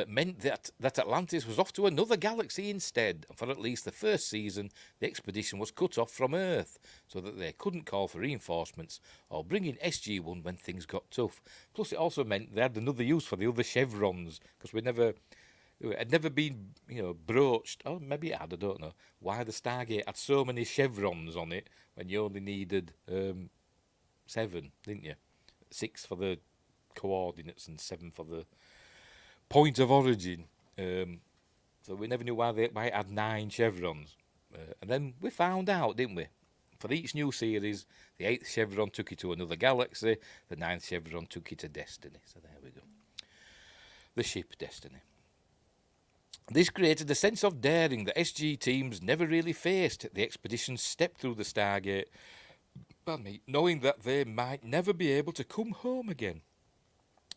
meant that Atlantis was off to another galaxy instead, and for at least the first season, the expedition was cut off from Earth, so that they couldn't call for reinforcements or bring in SG-1 when things got tough. Plus, it also meant they had another use for the other chevrons, because it had never been, broached, or maybe it had, I don't know, why the Stargate had so many chevrons on it when you only needed 7, didn't you? 6 for the coordinates and 7 for the point of origin. So we never knew why it had 9 chevrons. And then we found out, didn't we? For each new series, the 8th chevron took you to another galaxy, the 9th chevron took you to Destiny. So there we go. The ship Destiny. This created a sense of daring that SG teams never really faced. The expedition stepped through the Stargate, knowing that they might never be able to come home again.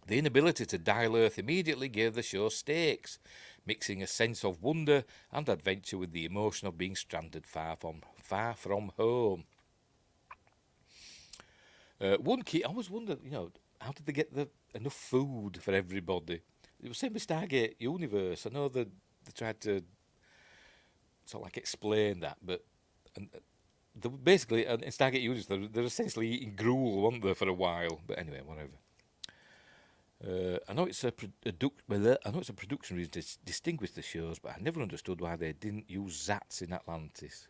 The inability to dial Earth immediately gave the show stakes, mixing a sense of wonder and adventure with the emotion of being stranded far from home. One key, I always wondered, how did they get enough food for everybody? It was the same with Stargate Universe. I know that they tried to sort of like explain that, but basically in Stargate Universe they're essentially eating gruel, weren't they, for a while? But anyway, whatever. I know it's a production reason to distinguish the shows, but I never understood why they didn't use Zats in Atlantis.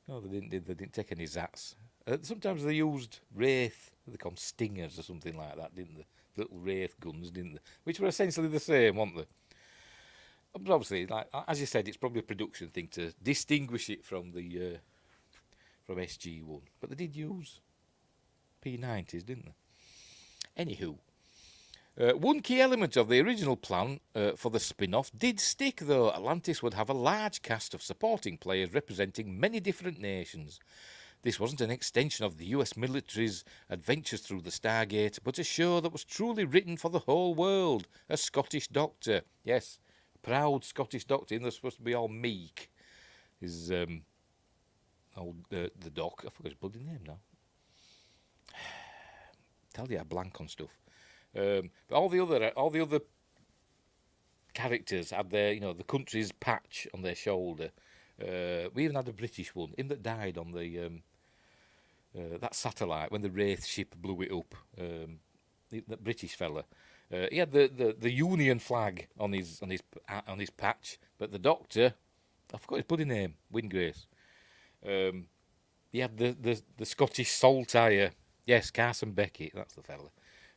No, they didn't take any Zats. Sometimes they used Wraith, they call them Stingers or something like that, didn't they? Little Wraith guns, didn't they? Which were essentially the same, weren't they? But obviously, like as you said, it's probably a production thing to distinguish it from the from SG-1. But they did use P90s, didn't they? Anywho, one key element of the original plan for the spin-off did stick, though. Atlantis would have a large cast of supporting players representing many different nations. This wasn't an extension of the US military's adventures through the Stargate, but a show that was truly written for the whole world. A Scottish doctor. Yes, proud Scottish doctor, and they're supposed to be all meek. Is the doc. I forgot his bloody name now. Tell you I blank on stuff. But all the other characters had their, the country's patch on their shoulder. We even had a British one, him that died on the that satellite when the Wraith ship blew it up. That British fella. He had the Union flag on his patch, but the Doctor, I forgot his bloody name, Windgrace. He had the Scottish saltire. Yes, Carson Beckett, that's the fella.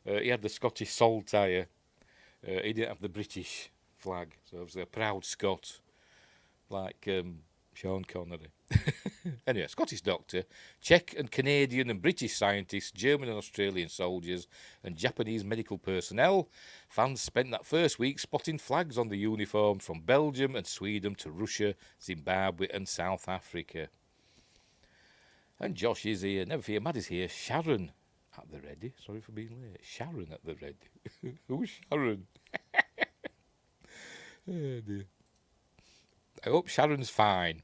He had the Scottish saltire. He didn't have the British flag, so he was a proud Scot, like Sean Connery. Anyway, Scottish doctor, Czech and Canadian and British scientists, German and Australian soldiers, and Japanese medical personnel. Fans spent that first week spotting flags on the uniforms from Belgium and Sweden to Russia, Zimbabwe and South Africa. And Josh is here, never fear, Maddie's here, Sharon at the ready. Sorry for being late. Sharon at the ready. Who's Sharon? Oh dear. I hope Sharon's fine.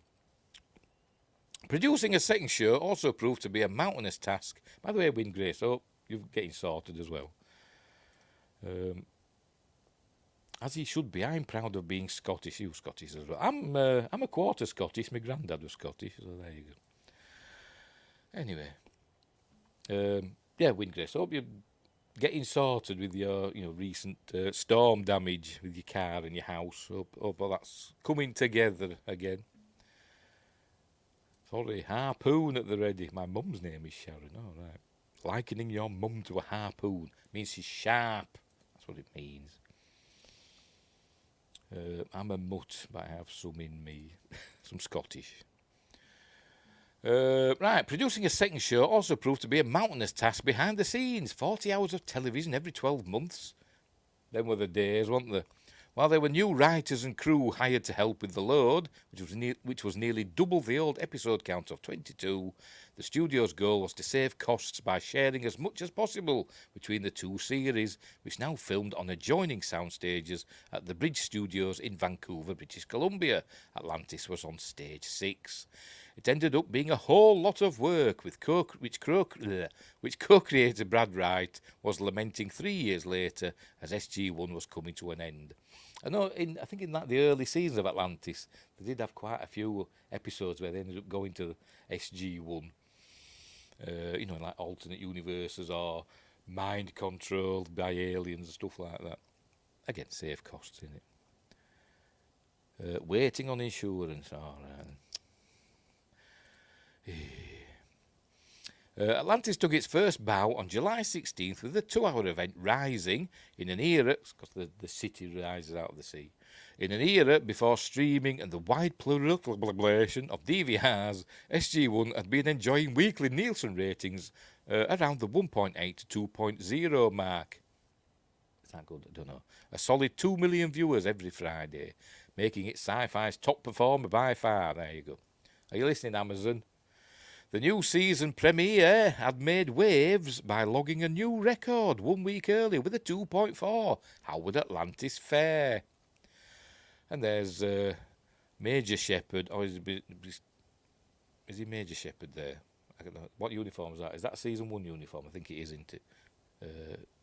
Producing a second show also proved to be a mountainous task. By the way, Windgrace, I hope you're getting sorted as well. As he should be. I'm proud of being Scottish. You Scottish as well. I'm a quarter Scottish. My granddad was Scottish, so there you go. Anyway, yeah, Windgrace, I hope you're getting sorted with your, recent storm damage with your car and your house. Hope all that's coming together again. Sorry, harpoon at the ready. My mum's name is Sharon. All right. Likening your mum to a harpoon means she's sharp. That's what it means. I'm a mutt, but I have some in me. Some Scottish. Right, producing a second show also proved to be a mountainous task behind the scenes. 40 hours of television every 12 months. Them were the days, weren't they? While there were new writers and crew hired to help with the load, which was nearly double the old episode count of 22, the studio's goal was to save costs by sharing as much as possible between the two series, which now filmed on adjoining sound stages at the Bridge Studios in Vancouver, British Columbia. Atlantis was on stage 6. It ended up being a whole lot of work, which co-creator Brad Wright was lamenting 3 years later as SG-1 was coming to an end. I know, I think in the early seasons of Atlantis, they did have quite a few episodes where they ended up going to SG-1. Like alternate universes or mind controlled by aliens and stuff like that. Again, save costs in it. Waiting on insurance. All right. Atlantis took its first bow on July 16th with a 2-hour event Rising in an era, because the city rises out of the sea, in an era before streaming and the wide proliferation of DVRs. SG-1 had been enjoying weekly Nielsen ratings around the 1.8 to 2.0 mark. Is that good? I don't know. A solid 2 million viewers every Friday, making it Sci-Fi's top performer by far. There you go. Are you listening, Amazon? The new season premiere had made waves by logging a new record 1 week earlier with a 2.4. How would Atlantis fare? And there's Major Shepherd. Or is he Major Shepherd there? I don't know. What uniform is that? Is that a season 1 uniform? I think it is, isn't it?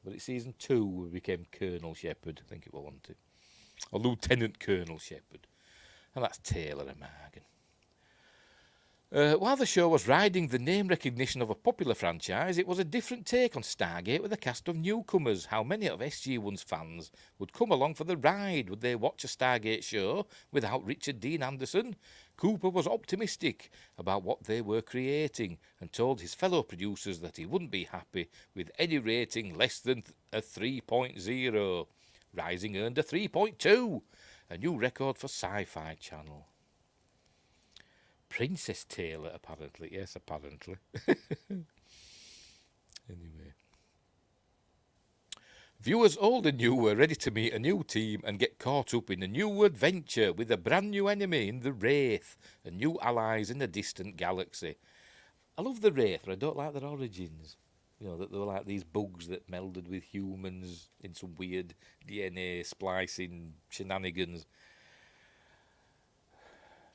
But it's season 2 we became Colonel Shepherd. I think it was, wasn't it? Or Lieutenant Colonel Shepherd. And that's Taylor and Morgan. While the show was riding the name recognition of a popular franchise, it was a different take on Stargate with a cast of newcomers. How many of SG-1's fans would come along for the ride? Would they watch a Stargate show without Richard Dean Anderson? Cooper was optimistic about what they were creating and told his fellow producers that he wouldn't be happy with any rating less than a 3.0. Rising earned a 3.2, a new record for Sci-Fi Channel. Princess Taylor, apparently. Yes, apparently. Anyway. Viewers old and new were ready to meet a new team and get caught up in a new adventure with a brand new enemy in the Wraith and new allies in a distant galaxy. I love the Wraith, but I don't like their origins. You know, that they were like these bugs that melded with humans in some weird DNA splicing shenanigans.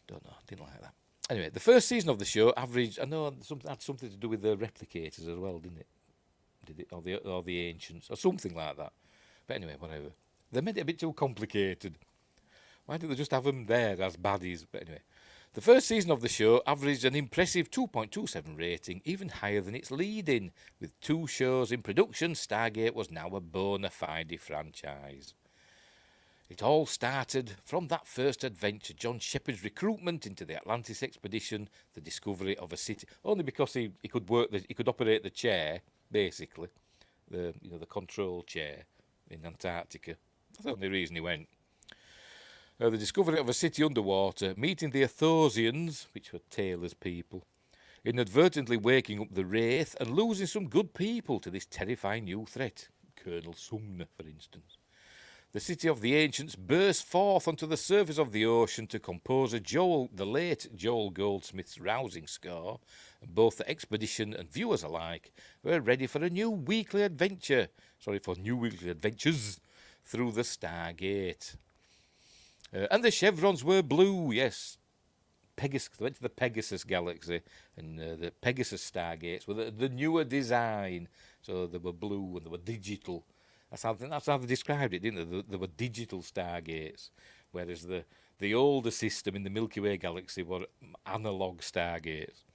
Don't know, didn't like that. Anyway, the first season of the show averaged, I know had something to do with the replicators as well, didn't it? Did it? Or the ancients, or something like that. But anyway, whatever. They made it a bit too complicated. Why didn't they just have them there as baddies? But anyway, the first season of the show averaged an impressive 2.27 rating, even higher than its lead-in. With 2 shows in production, Stargate was now a bona fide franchise. It all started from that first adventure, John Shepard's recruitment into the Atlantis expedition, the discovery of a city. Only because he could operate the chair, basically, the control chair in Antarctica. That's the only reason he went. The discovery of a city underwater, meeting the Athosians, which were Taylor's people, inadvertently waking up the Wraith and losing some good people to this terrifying new threat. Colonel Sumner, for instance. The city of the ancients burst forth onto the surface of the ocean to composer the late Joel Goldsmith's rousing score, and both the expedition and viewers alike were ready for new weekly adventures through the Stargate. And the chevrons were blue, yes. They went to the Pegasus galaxy, and the Pegasus Stargates were the newer design, so they were blue and they were digital. That's how they described it, didn't they? They were digital Stargates, whereas the older system in the Milky Way galaxy were analog Stargates.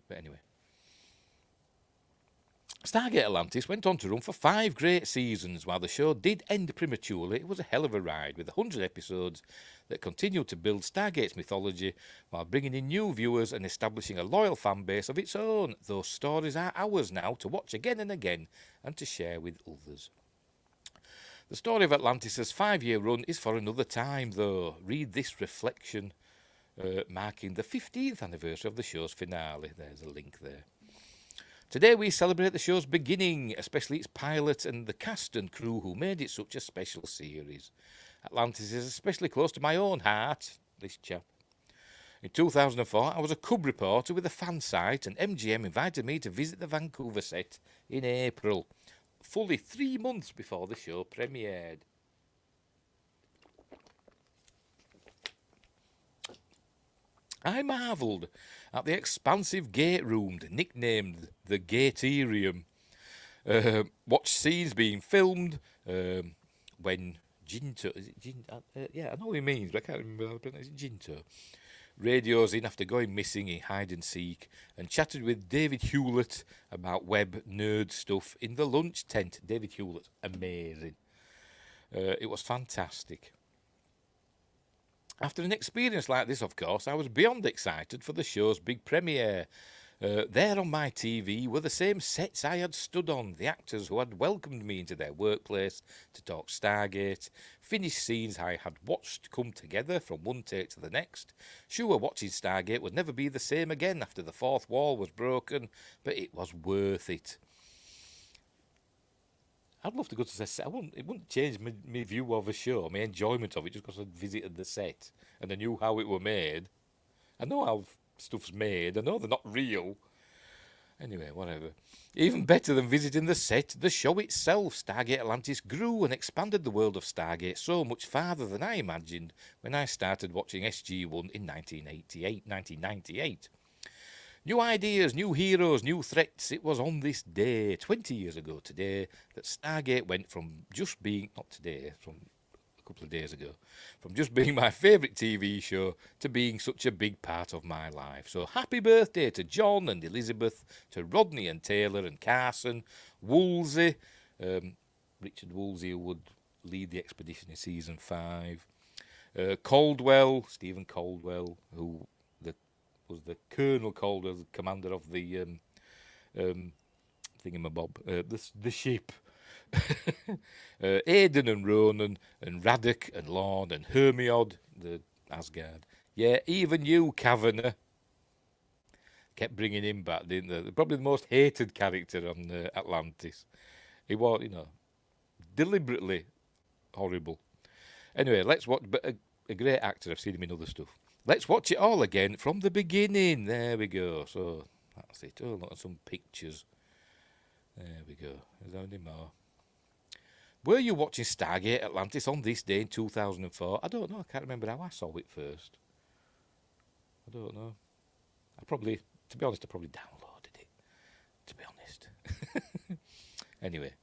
But anyway, Stargate Atlantis went on to run for 5 great seasons. While the show did end prematurely, it was a hell of a ride, with 100 episodes that continued to build Stargate's mythology while bringing in new viewers and establishing a loyal fan base of its own. Those stories are ours now to watch again and again and to share with others. The story of Atlantis' 5-year run is for another time, though. Read this reflection marking the 15th anniversary of the show's finale. There's a link there. Today we celebrate the show's beginning, especially its pilot and the cast and crew who made it such a special series. Atlantis is especially close to my own heart, this chap. In 2004, I was a cub reporter with a fan site, and MGM invited me to visit the Vancouver set in April, fully 3 months before the show premiered. I marvelled at the expansive gate room, nicknamed the Gaterium. Watched scenes being filmed when Ginto, yeah, I know what he means, but I can't remember how to pronounce it. Ginto radios in after going missing in hide and seek, and chatted with David Hewlett about web nerd stuff in the lunch tent. David Hewlett, amazing. It was fantastic. After an experience like this, of course, I was beyond excited for the show's big premiere. There on my TV were the same sets I had stood on, the actors who had welcomed me into their workplace to talk Stargate, finished scenes I had watched come together from one take to the next. Sure, watching Stargate would never be the same again after the fourth wall was broken, but it was worth it. I'd love to go to the set. It wouldn't change my view of a show, my enjoyment of it, just because I'd visited the set and I knew how it were made. I know how stuff's made. I know they're not real. Anyway, whatever. Even better than visiting the set, the show itself, Stargate Atlantis, grew and expanded the world of Stargate so much farther than I imagined when I started watching SG-1 in 1998. New ideas, new heroes, new threats. It was on this day, 20 years ago today, that Stargate went from just being, not today, from a couple of days ago, from just being my favourite TV show to being such a big part of my life. So happy birthday to John and Elizabeth, to Rodney and Taylor and Carson, Woolsey, Richard Woolsey, who would lead the expedition in season 5, Caldwell, Stephen Caldwell, who was the Colonel Calder, the commander of the thingamabob, the ship. Aidan and Ronan and Radek and Lorne and Hermiod, the Asgard. Yeah, even you, Kavanagh. Kept bringing him back, didn't they? Probably the most hated character on Atlantis. It was, deliberately horrible. Anyway, let's watch. But a great actor. I've seen him in other stuff. Let's watch it all again from the beginning. There we go. So that's it. Oh, look at some pictures. There we go. Is there any more? Were you watching Stargate Atlantis on this day in 2004? I don't know. I can't remember how I saw it first. I don't know. To be honest, I probably downloaded it. To be honest. Anyway,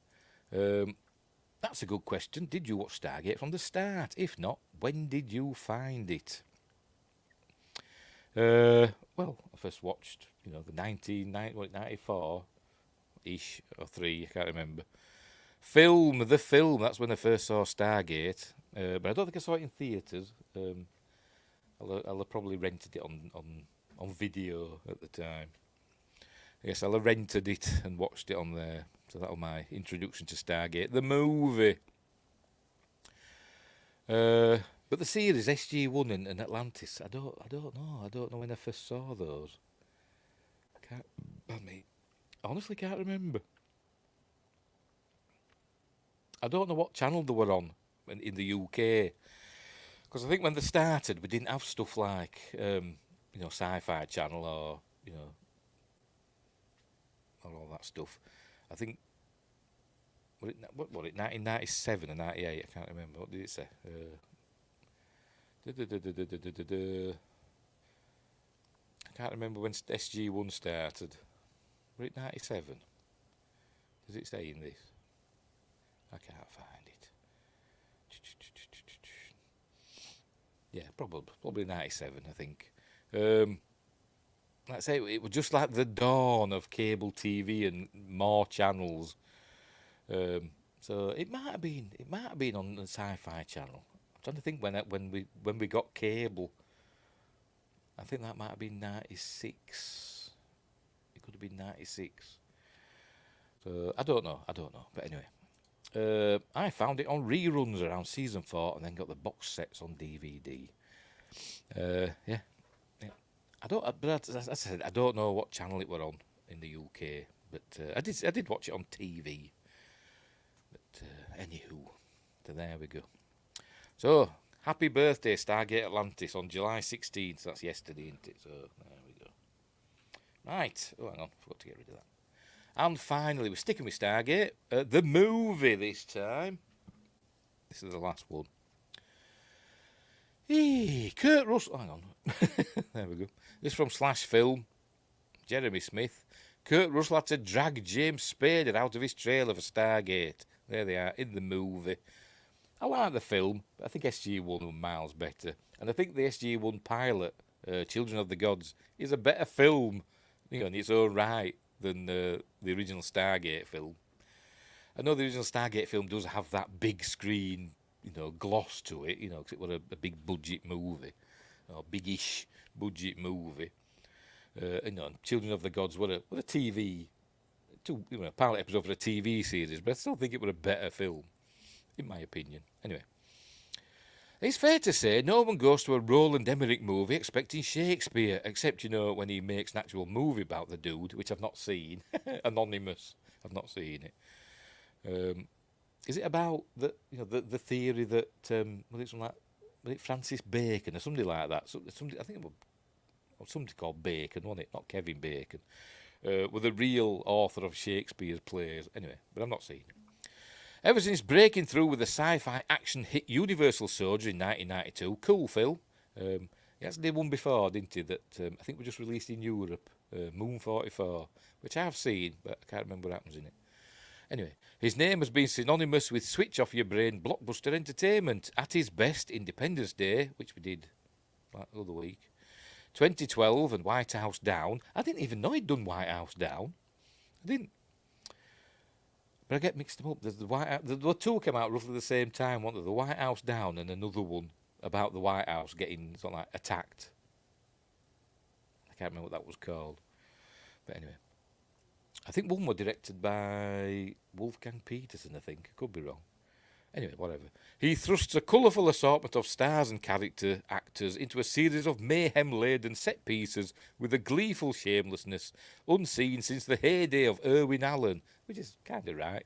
that's a good question. Did you watch Stargate from the start? If not, when did you find it? Well, I first watched, the 1994-ish or 3, I can't remember. The film, that's when I first saw Stargate. But I don't think I saw it in theatres. I'll have probably rented it on video at the time. Yes, I'll have rented it and watched it on there. So that was my introduction to Stargate, the movie. But the series SG-1 and Atlantis, I don't know. I don't know when I first saw those. I honestly can't remember. I don't know what channel they were on in the UK. Because I think when they started, we didn't have stuff like, Sci-Fi Channel or, or all that stuff. I think, what, 1997 or 98? I can't remember. What did it say? I can't remember when SG-1 started. Was it 97? Does it say in this? I can't find it. Yeah, probably 97, I think. Like I say, it was just like the dawn of cable TV and more channels. So it might have been on the Sci-Fi Channel. I'm trying to think when we got cable. I think that might have been 96. It could have been 96. So I don't know. But anyway, I found it on reruns around season 4, and then got the box sets on DVD. Yeah. But as I said, I don't know what channel it were on in the UK, but I did watch it on TV. But anywho, so there we go. So happy birthday, Stargate Atlantis, on July 16th. That's yesterday, isn't it? So there we go. Right. Oh, hang on, forgot to get rid of that. And finally, we're sticking with Stargate, the movie this time. This is the last one. Kurt Russell. Hang on. There we go. This is from Slash Film. Jeremy Smith. Kurt Russell had to drag James Spader out of his trailer for Stargate. There they are, in the movie. I like the film, but I think SG-1 was miles better. And I think the SG-1 pilot, Children of the Gods, is a better film, in its own right, than the original Stargate film. I know the original Stargate film does have that big screen, gloss to it, because it was a big budget movie, or big-ish budget movie. Children of the Gods were a TV, a pilot episode for a TV series, but I still think it was a better film, in my opinion. Anyway, it's fair to say no one goes to a Roland Emmerich movie expecting Shakespeare, except, when he makes an actual movie about the dude, which I've not seen. Anonymous. I've not seen it. Is it about the theory that was it Francis Bacon or somebody like that? Somebody, I think it was somebody called Bacon, wasn't it? Not Kevin Bacon. With the real author of Shakespeare's plays. Anyway, but I've not seen it. Ever since breaking through with the sci-fi action hit Universal Soldier in 1992, cool Phil. He actually did one before, didn't he? That I think we just released in Europe, Moon 44, which I have seen, but I can't remember what happens in it. Anyway, his name has been synonymous with switch off your brain blockbuster entertainment. At his best, Independence Day, which we did like the other week, 2012 and White House Down. I didn't even know he'd done White House Down. I didn't. But I get mixed them up. The two came out roughly the same time, weren't they? The White House Down and another one about the White House getting sort of like attacked. I can't remember what that was called. But anyway, I think one was directed by Wolfgang Peterson, I think. I could be wrong. Anyway, whatever. He thrusts a colourful assortment of stars and character actors into a series of mayhem-laden set pieces with a gleeful shamelessness unseen since the heyday of Irwin Allen, which is kind of right.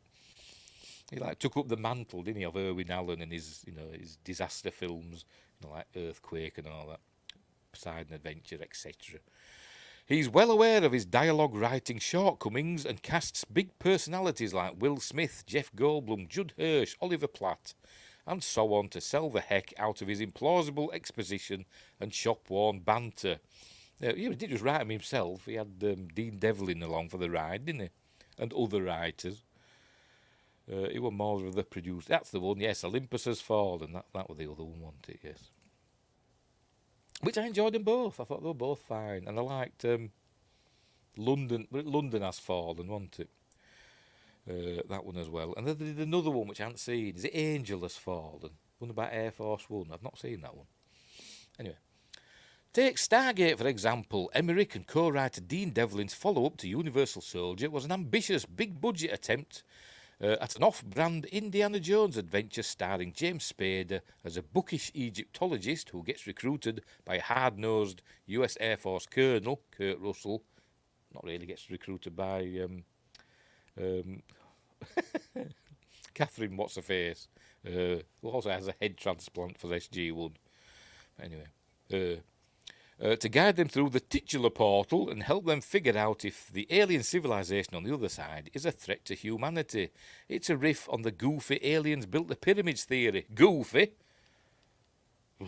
He like took up the mantle, didn't he, of Irwin Allen and his, his disaster films, like Earthquake and all that, Poseidon Adventure, etc. He's well aware of his dialogue writing shortcomings and casts big personalities like Will Smith, Jeff Goldblum, Judd Hirsch, Oliver Platt, and so on to sell the heck out of his implausible exposition and shop-worn banter. He didn't just write them himself. He had Dean Devlin along for the ride, didn't he? And other writers. He was more of the producer. That's the one, yes. Olympus Has Fallen. That was the other one, wasn't it? Yes. Which I enjoyed them both. I thought they were both fine. And I liked London Has Fallen, wasn't it? That one as well. And then they did another one which I haven't seen. Is it Angel Has Fallen? One about Air Force One. I've not seen that one. Anyway. Take Stargate, for example. Emmerich and co-writer Dean Devlin's follow-up to Universal Soldier was an ambitious, big-budget attempt at an off-brand Indiana Jones adventure starring James Spader as a bookish Egyptologist who gets recruited by a hard-nosed US Air Force colonel, Kurt Russell. Not really gets recruited by Catherine What's-Her-Face, who also has a head transplant for SG-1. Anyway, to guide them through the titular portal and help them figure out if the alien civilization on the other side is a threat to humanity. It's a riff on the goofy aliens built the pyramids theory. Goofy? They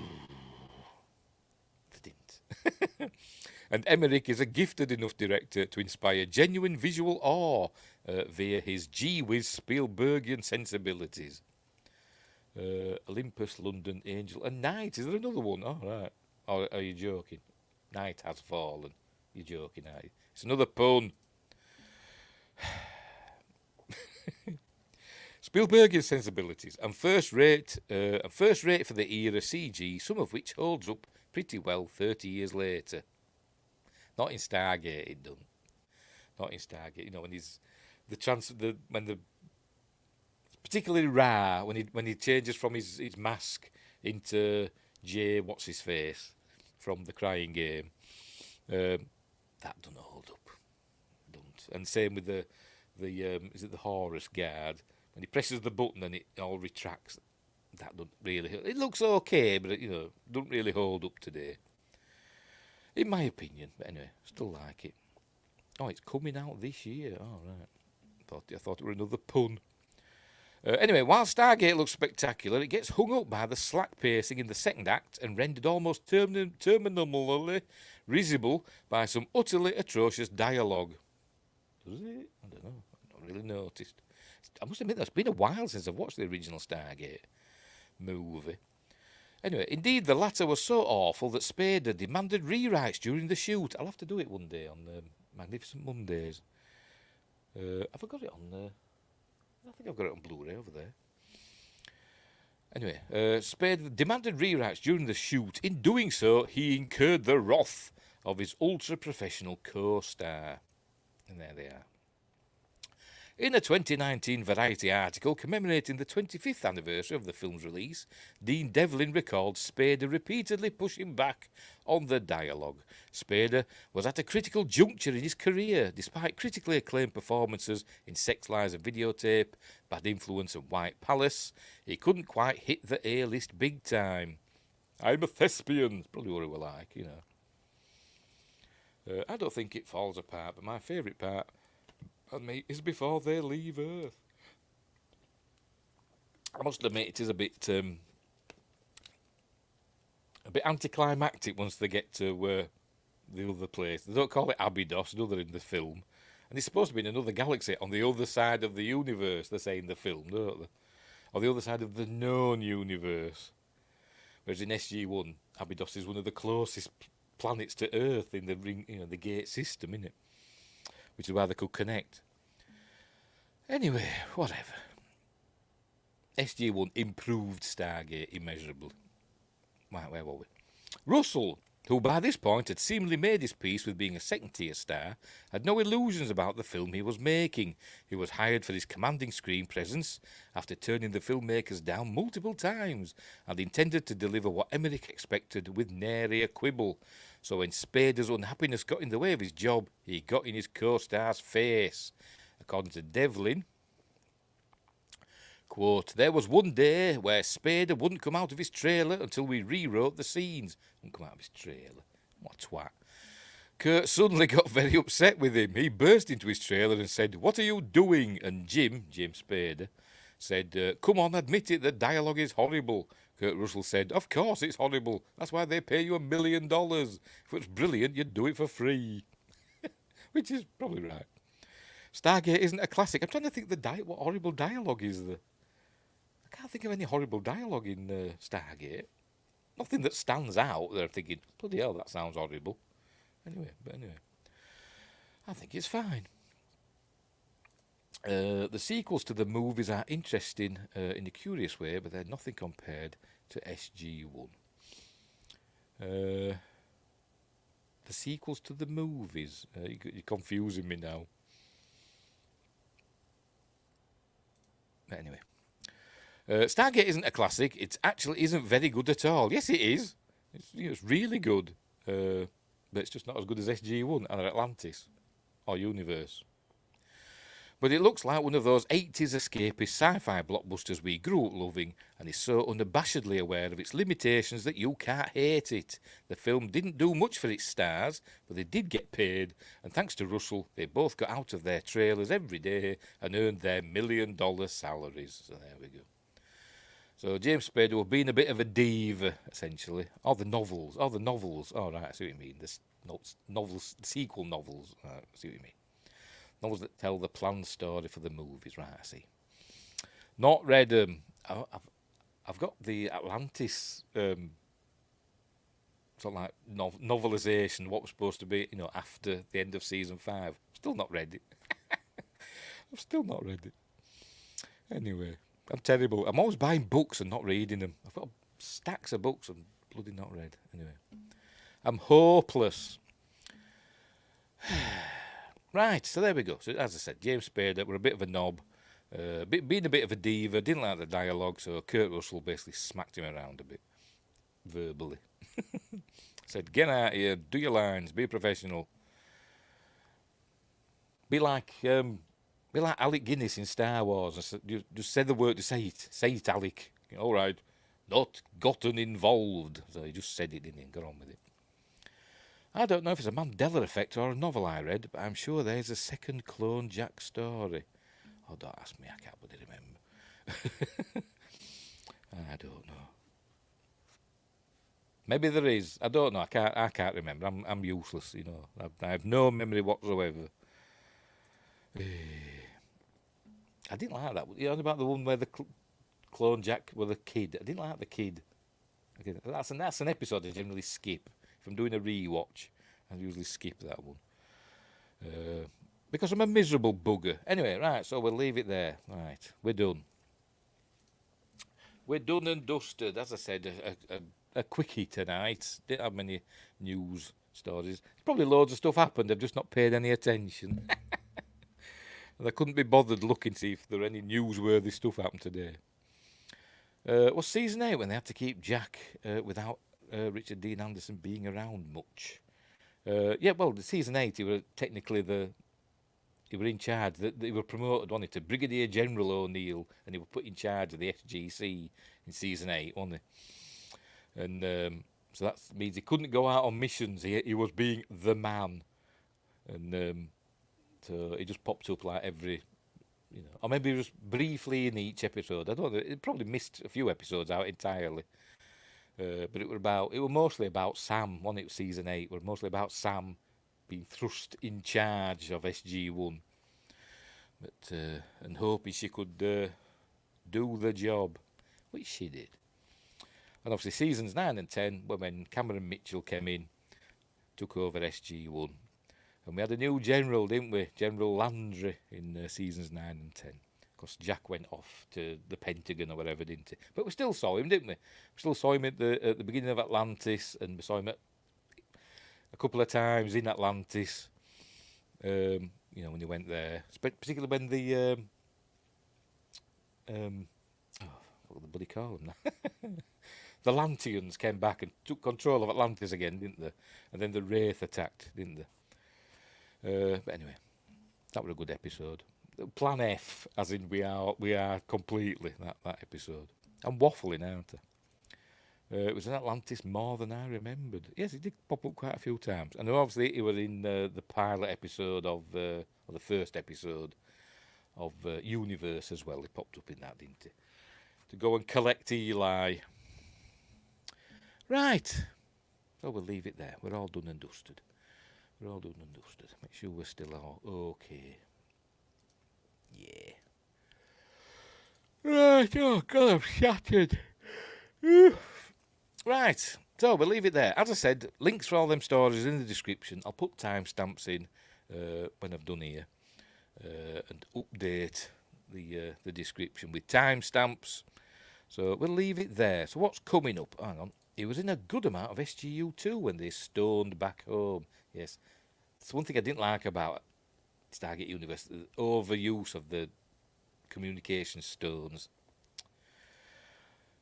didn't. And Emmerich is a gifted enough director to inspire genuine visual awe via his gee-whiz Spielbergian sensibilities. Olympus, London, Angel, and Night. Is there another one? Oh, right. Or are you joking? Night Has Fallen. You're joking, are you? It's another pun. Spielbergian sensibilities and first rate for the era CG, some of which holds up pretty well 30 years later. Not in Stargate, it done. Not in Stargate. When the particularly Ra, when he changes from his mask into Jay, what's his face, from the Crying Game, that doesn't hold up. Don't. And same with the is it the Horus Guard? When he presses the button and it all retracts. That doesn't really. It looks okay, but it, doesn't really hold up today. In my opinion, but anyway, still like it. Oh, it's coming out this year. Oh, right. I thought it were another pun. Anyway, while Stargate looks spectacular, it gets hung up by the slack pacing in the second act and rendered almost terminally risible by some utterly atrocious dialogue. Does it? I don't know. I've not really noticed. I must admit, it's been a while since I've watched the original Stargate movie. Anyway, indeed, the latter was so awful that Spader demanded rewrites during the shoot. I'll have to do it one day on Magnificent Mondays. Have I got it on I think I've got it on Blu-ray over there. Anyway, Spader demanded rewrites during the shoot. In doing so, he incurred the wrath of his ultra-professional co-star. And there they are. In a 2019 Variety article commemorating the 25th anniversary of the film's release, Dean Devlin recalled Spader repeatedly pushing back on the dialogue. Spader was at a critical juncture in his career. Despite critically acclaimed performances in Sex, Lies and Videotape, Bad Influence and White Palace, he couldn't quite hit the A-list big time. I'm a thespian, probably what it were like, I don't think it falls apart, but my favourite part is before they leave Earth. I must admit it is a bit anticlimactic once they get to the other place. They don't call it Abydos, do they, in the film? And it's supposed to be in another galaxy on the other side of the universe, they say in the film, don't they? Or the other side of the known universe. Whereas in SG-1, Abydos is one of the closest planets to Earth in the ring, the gate system, innit? Which is why they could connect. Anyway, whatever. SG-1 improved Stargate immeasurably. Right, where were we? Russell, who by this point had seemingly made his peace with being a second-tier star, had no illusions about the film he was making. He was hired for his commanding screen presence after turning the filmmakers down multiple times and intended to deliver what Emmerich expected with nary a quibble. So when Spader's unhappiness got in the way of his job, he got in his co-star's face. According to Devlin, Quote, there was one day where Spader wouldn't come out of his trailer until we rewrote the scenes. Wouldn't come out of his trailer. What a twat. Kurt suddenly got very upset with him. He burst into his trailer and said, what are you doing? And James Spader, said, come on, admit it, the dialogue is horrible. Kurt Russell said, of course it's horrible. That's why they pay you $1 million. If it was brilliant, you'd do it for free. Which is probably right. Stargate isn't a classic. I'm trying to think what horrible dialogue is there. I can't think of any horrible dialogue in Stargate. Nothing that stands out. They're thinking, bloody hell, that sounds horrible. Anyway, I think it's fine. The sequels to the movies are interesting in a curious way, but they're nothing compared to SG-1. The sequels to the movies. You're confusing me now. But anyway. Stargate isn't a classic. It actually isn't very good at all. Yes, it is. It's really good. But it's just not as good as SG-1 or Atlantis or Universe. But it looks like one of those 80s escapist sci-fi blockbusters we grew up loving, and is so unabashedly aware of its limitations that you can't hate it. The film didn't do much for its stars, but they did get paid, and thanks to Russell, they both got out of their trailers every day and earned their $1 million salaries. So there we go. So James Spader was being a bit of a diva, essentially. Or the novels. Oh, right, I see what you mean. The sequel novels. Right, I see what you mean. Novels that tell the planned story for the movies. Right, I see. Not read them. I've got the Atlantis sort of like novelisation, what was supposed to be, after the end of season 5. Still not read it. I've still not read it. Anyway. I'm terrible. I'm always buying books and not reading them. I've got stacks of books and bloody not read. Anyway. I'm hopeless. Right, so there we go. So as I said, James Spader, we're a bit of a knob. Being a bit of a diva, didn't like the dialogue, so Kurt Russell basically smacked him around a bit. Verbally. Said, get out here, do your lines, be a professional. Be like Alec Guinness in Star Wars. Just say the word to say it. Say it, Alec. All right. Not gotten involved. So he just said it, didn't he? And got on with it. I don't know if it's a Mandela effect or a novel I read, but I'm sure there's a second Clone Jack story. Oh, don't ask me. I can't bloody remember. I don't know. Maybe there is. I don't know. I can't remember. I'm useless. I have no memory whatsoever. I didn't like that. You know about the one where the Clone Jack with a kid? I didn't like the kid. Okay, that's an episode I generally skip. If I'm doing a rewatch, I usually skip that one. Because I'm a miserable bugger. Anyway, right, so we'll leave it there. Right, we're done. We're done and dusted. As I said, a quickie tonight. Didn't have many news stories. Probably loads of stuff happened. I've just not paid any attention. And I couldn't be bothered looking to see if there any newsworthy stuff happened today. Was season 8 when they had to keep Jack without Richard Dean Anderson being around much? Yeah, well, the season 8, he were technically he were in charge. They were promoted, wasn't it, to Brigadier General O'Neill, and he was put in charge of the SGC in season 8, wasn't he? And so that means he couldn't go out on missions. He was being the man, and so he just popped up like every, or maybe just briefly in each episode. I don't know. It probably missed a few episodes out entirely. But it was mostly about Sam, wasn't it? Season 8 it was mostly about Sam being thrust in charge of SG-1, but and hoping she could do the job, which she did. And obviously seasons 9 and 10 were when Cameron Mitchell came in, took over SG-1. And we had a new general, didn't we? General Landry in seasons 9 and 10. Of course, Jack went off to the Pentagon or whatever, didn't he? But we still saw him, didn't we? We still saw him at the beginning of Atlantis, and we saw him a couple of times in Atlantis. When he went there, particularly when the what the bloody call them now? The Lanteans came back and took control of Atlantis again, didn't they? And then the Wraith attacked, didn't they? But anyway, that was a good episode. Plan F, as in we are completely that episode. I'm waffling, aren't I? It was in Atlantis more than I remembered. Yes, it did pop up quite a few times. And obviously it was in the pilot episode of, or the first episode of Universe as well. It popped up in that, didn't it? To go and collect Eli. Right. So we'll leave it there. We're all done and dusted. We're all done and dusted. Make sure we're still all okay. Yeah. Right. Oh, God, I'm shattered. Right. So we'll leave it there. As I said, links for all them stories in the description. I'll put timestamps in when I've done here and update the description with timestamps. So we'll leave it there. So what's coming up? Hang on. He was in a good amount of SGU too when they stoned back home. Yes. That's one thing I didn't like about Stargate Universe, the overuse of the communication stones.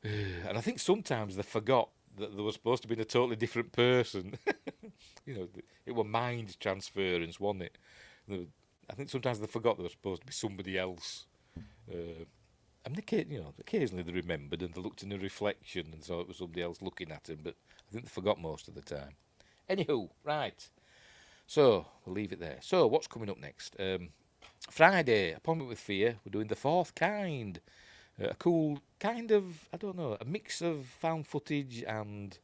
And I think sometimes they forgot that they were supposed to be a totally different person. You know, it were mind transference, wasn't it? I think sometimes they forgot they were supposed to be somebody else. I mean, occasionally they remembered and they looked in a reflection and saw it was somebody else looking at them, but I think they forgot most of the time. Anywho, right. So, we'll leave it there. So, what's coming up next? Friday, Appointment with Fear. We're doing The Fourth Kind. A cool kind of, I don't know, a mix of found footage and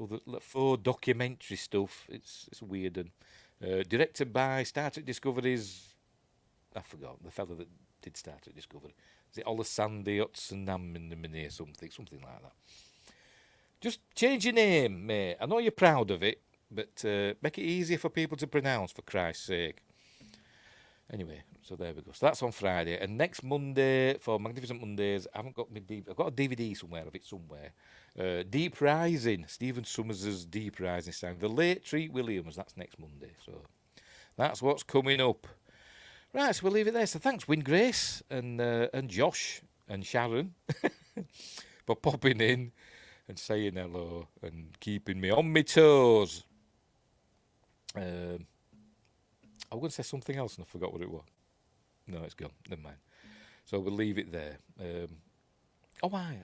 other faux documentary stuff. It's weird. And directed by Star Trek Discovery's, I forgot, the fellow that did Star Trek Discovery. Is it Olasande Otsunamini or something like that? Just change your name, mate. I know you're proud of it, but make it easier for people to pronounce, for Christ's sake. Anyway, so there we go. So that's on Friday. And next Monday, for Magnificent Mondays, I haven't got my DVD. I've got a DVD somewhere of it somewhere. Deep Rising, Stephen Sommers' Deep Rising starring the late Treat Williams. That's next Monday. So that's what's coming up. Right, so we'll leave it there. So thanks, Win Grace and Josh and Sharon for popping in and saying hello and keeping me on my toes. I was going to say something else and I forgot what it was. No, it's gone. Never mind. So we'll leave it there. I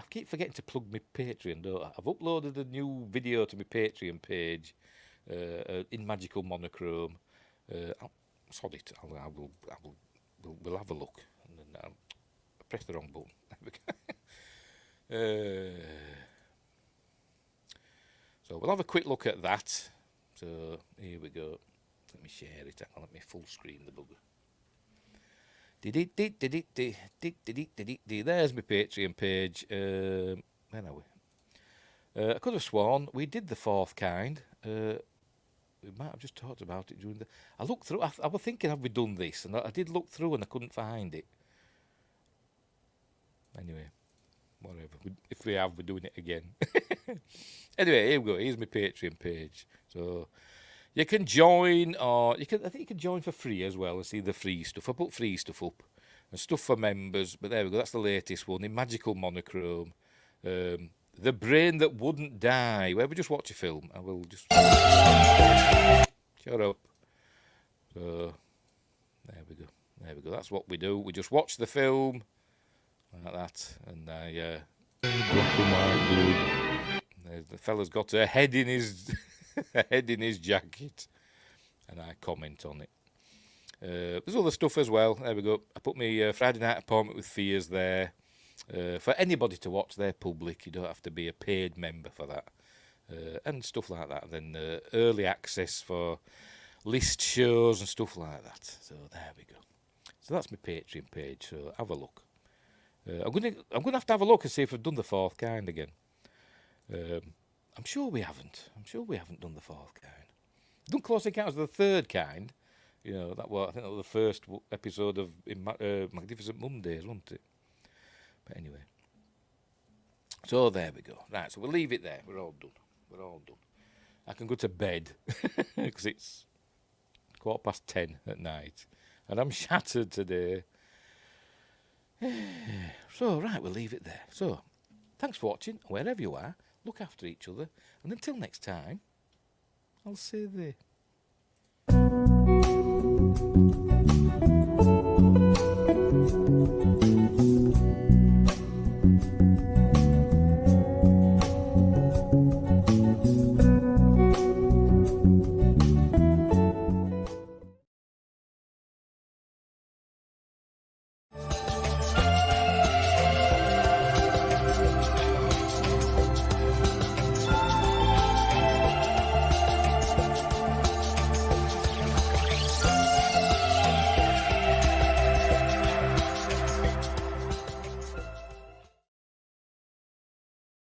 keep forgetting to plug my Patreon, don't I? I've uploaded a new video to my Patreon page in magical monochrome. Sod it. We'll have a look. And then I pressed the wrong button. So we'll have a quick look at that. So here we go. Let me share it. I'll let me full screen the bugger. There's my Patreon page. Where are we? I could have sworn we did The Fourth Kind. We might have just talked about it during the... I looked through... I was thinking, have we done this? And I did look through and I couldn't find it. Anyway, whatever. If we have, we're doing it again. Anyway, here we go. Here's my Patreon page. So... you can join, or I think you can join for free as well and see the free stuff. I put free stuff up and stuff for members, but there we go. That's the latest one in magical monochrome. The Brain That Wouldn't Die. Where we just watch a film. I will just shut up. So there we go. There we go. That's what we do. We just watch the film like that, and the fella's got a head in his. A head in his jacket, and I comment on it. There's other stuff as well. There we go. I put my Friday Night Appointment with Fears there. For anybody to watch, they're public. You don't have to be a paid member for that. And stuff like that. And then early access for list shows and stuff like that. So there we go. So that's my Patreon page. So have a look. I'm gonna have to have a look and see if I've done The Fourth Kind again. I'm sure we haven't. Done The Fourth Kind. Done Close Encounters of the Third Kind. You know, I think that was the first episode of Magnificent Mondays, wasn't it? But anyway. So there we go. Right, so we'll leave it there. We're all done. I can go to bed because it's 10:15 at night. And I'm shattered today. So, right, we'll leave it there. So, thanks for watching, wherever you are. Look after each other, and until next time, I'll say the...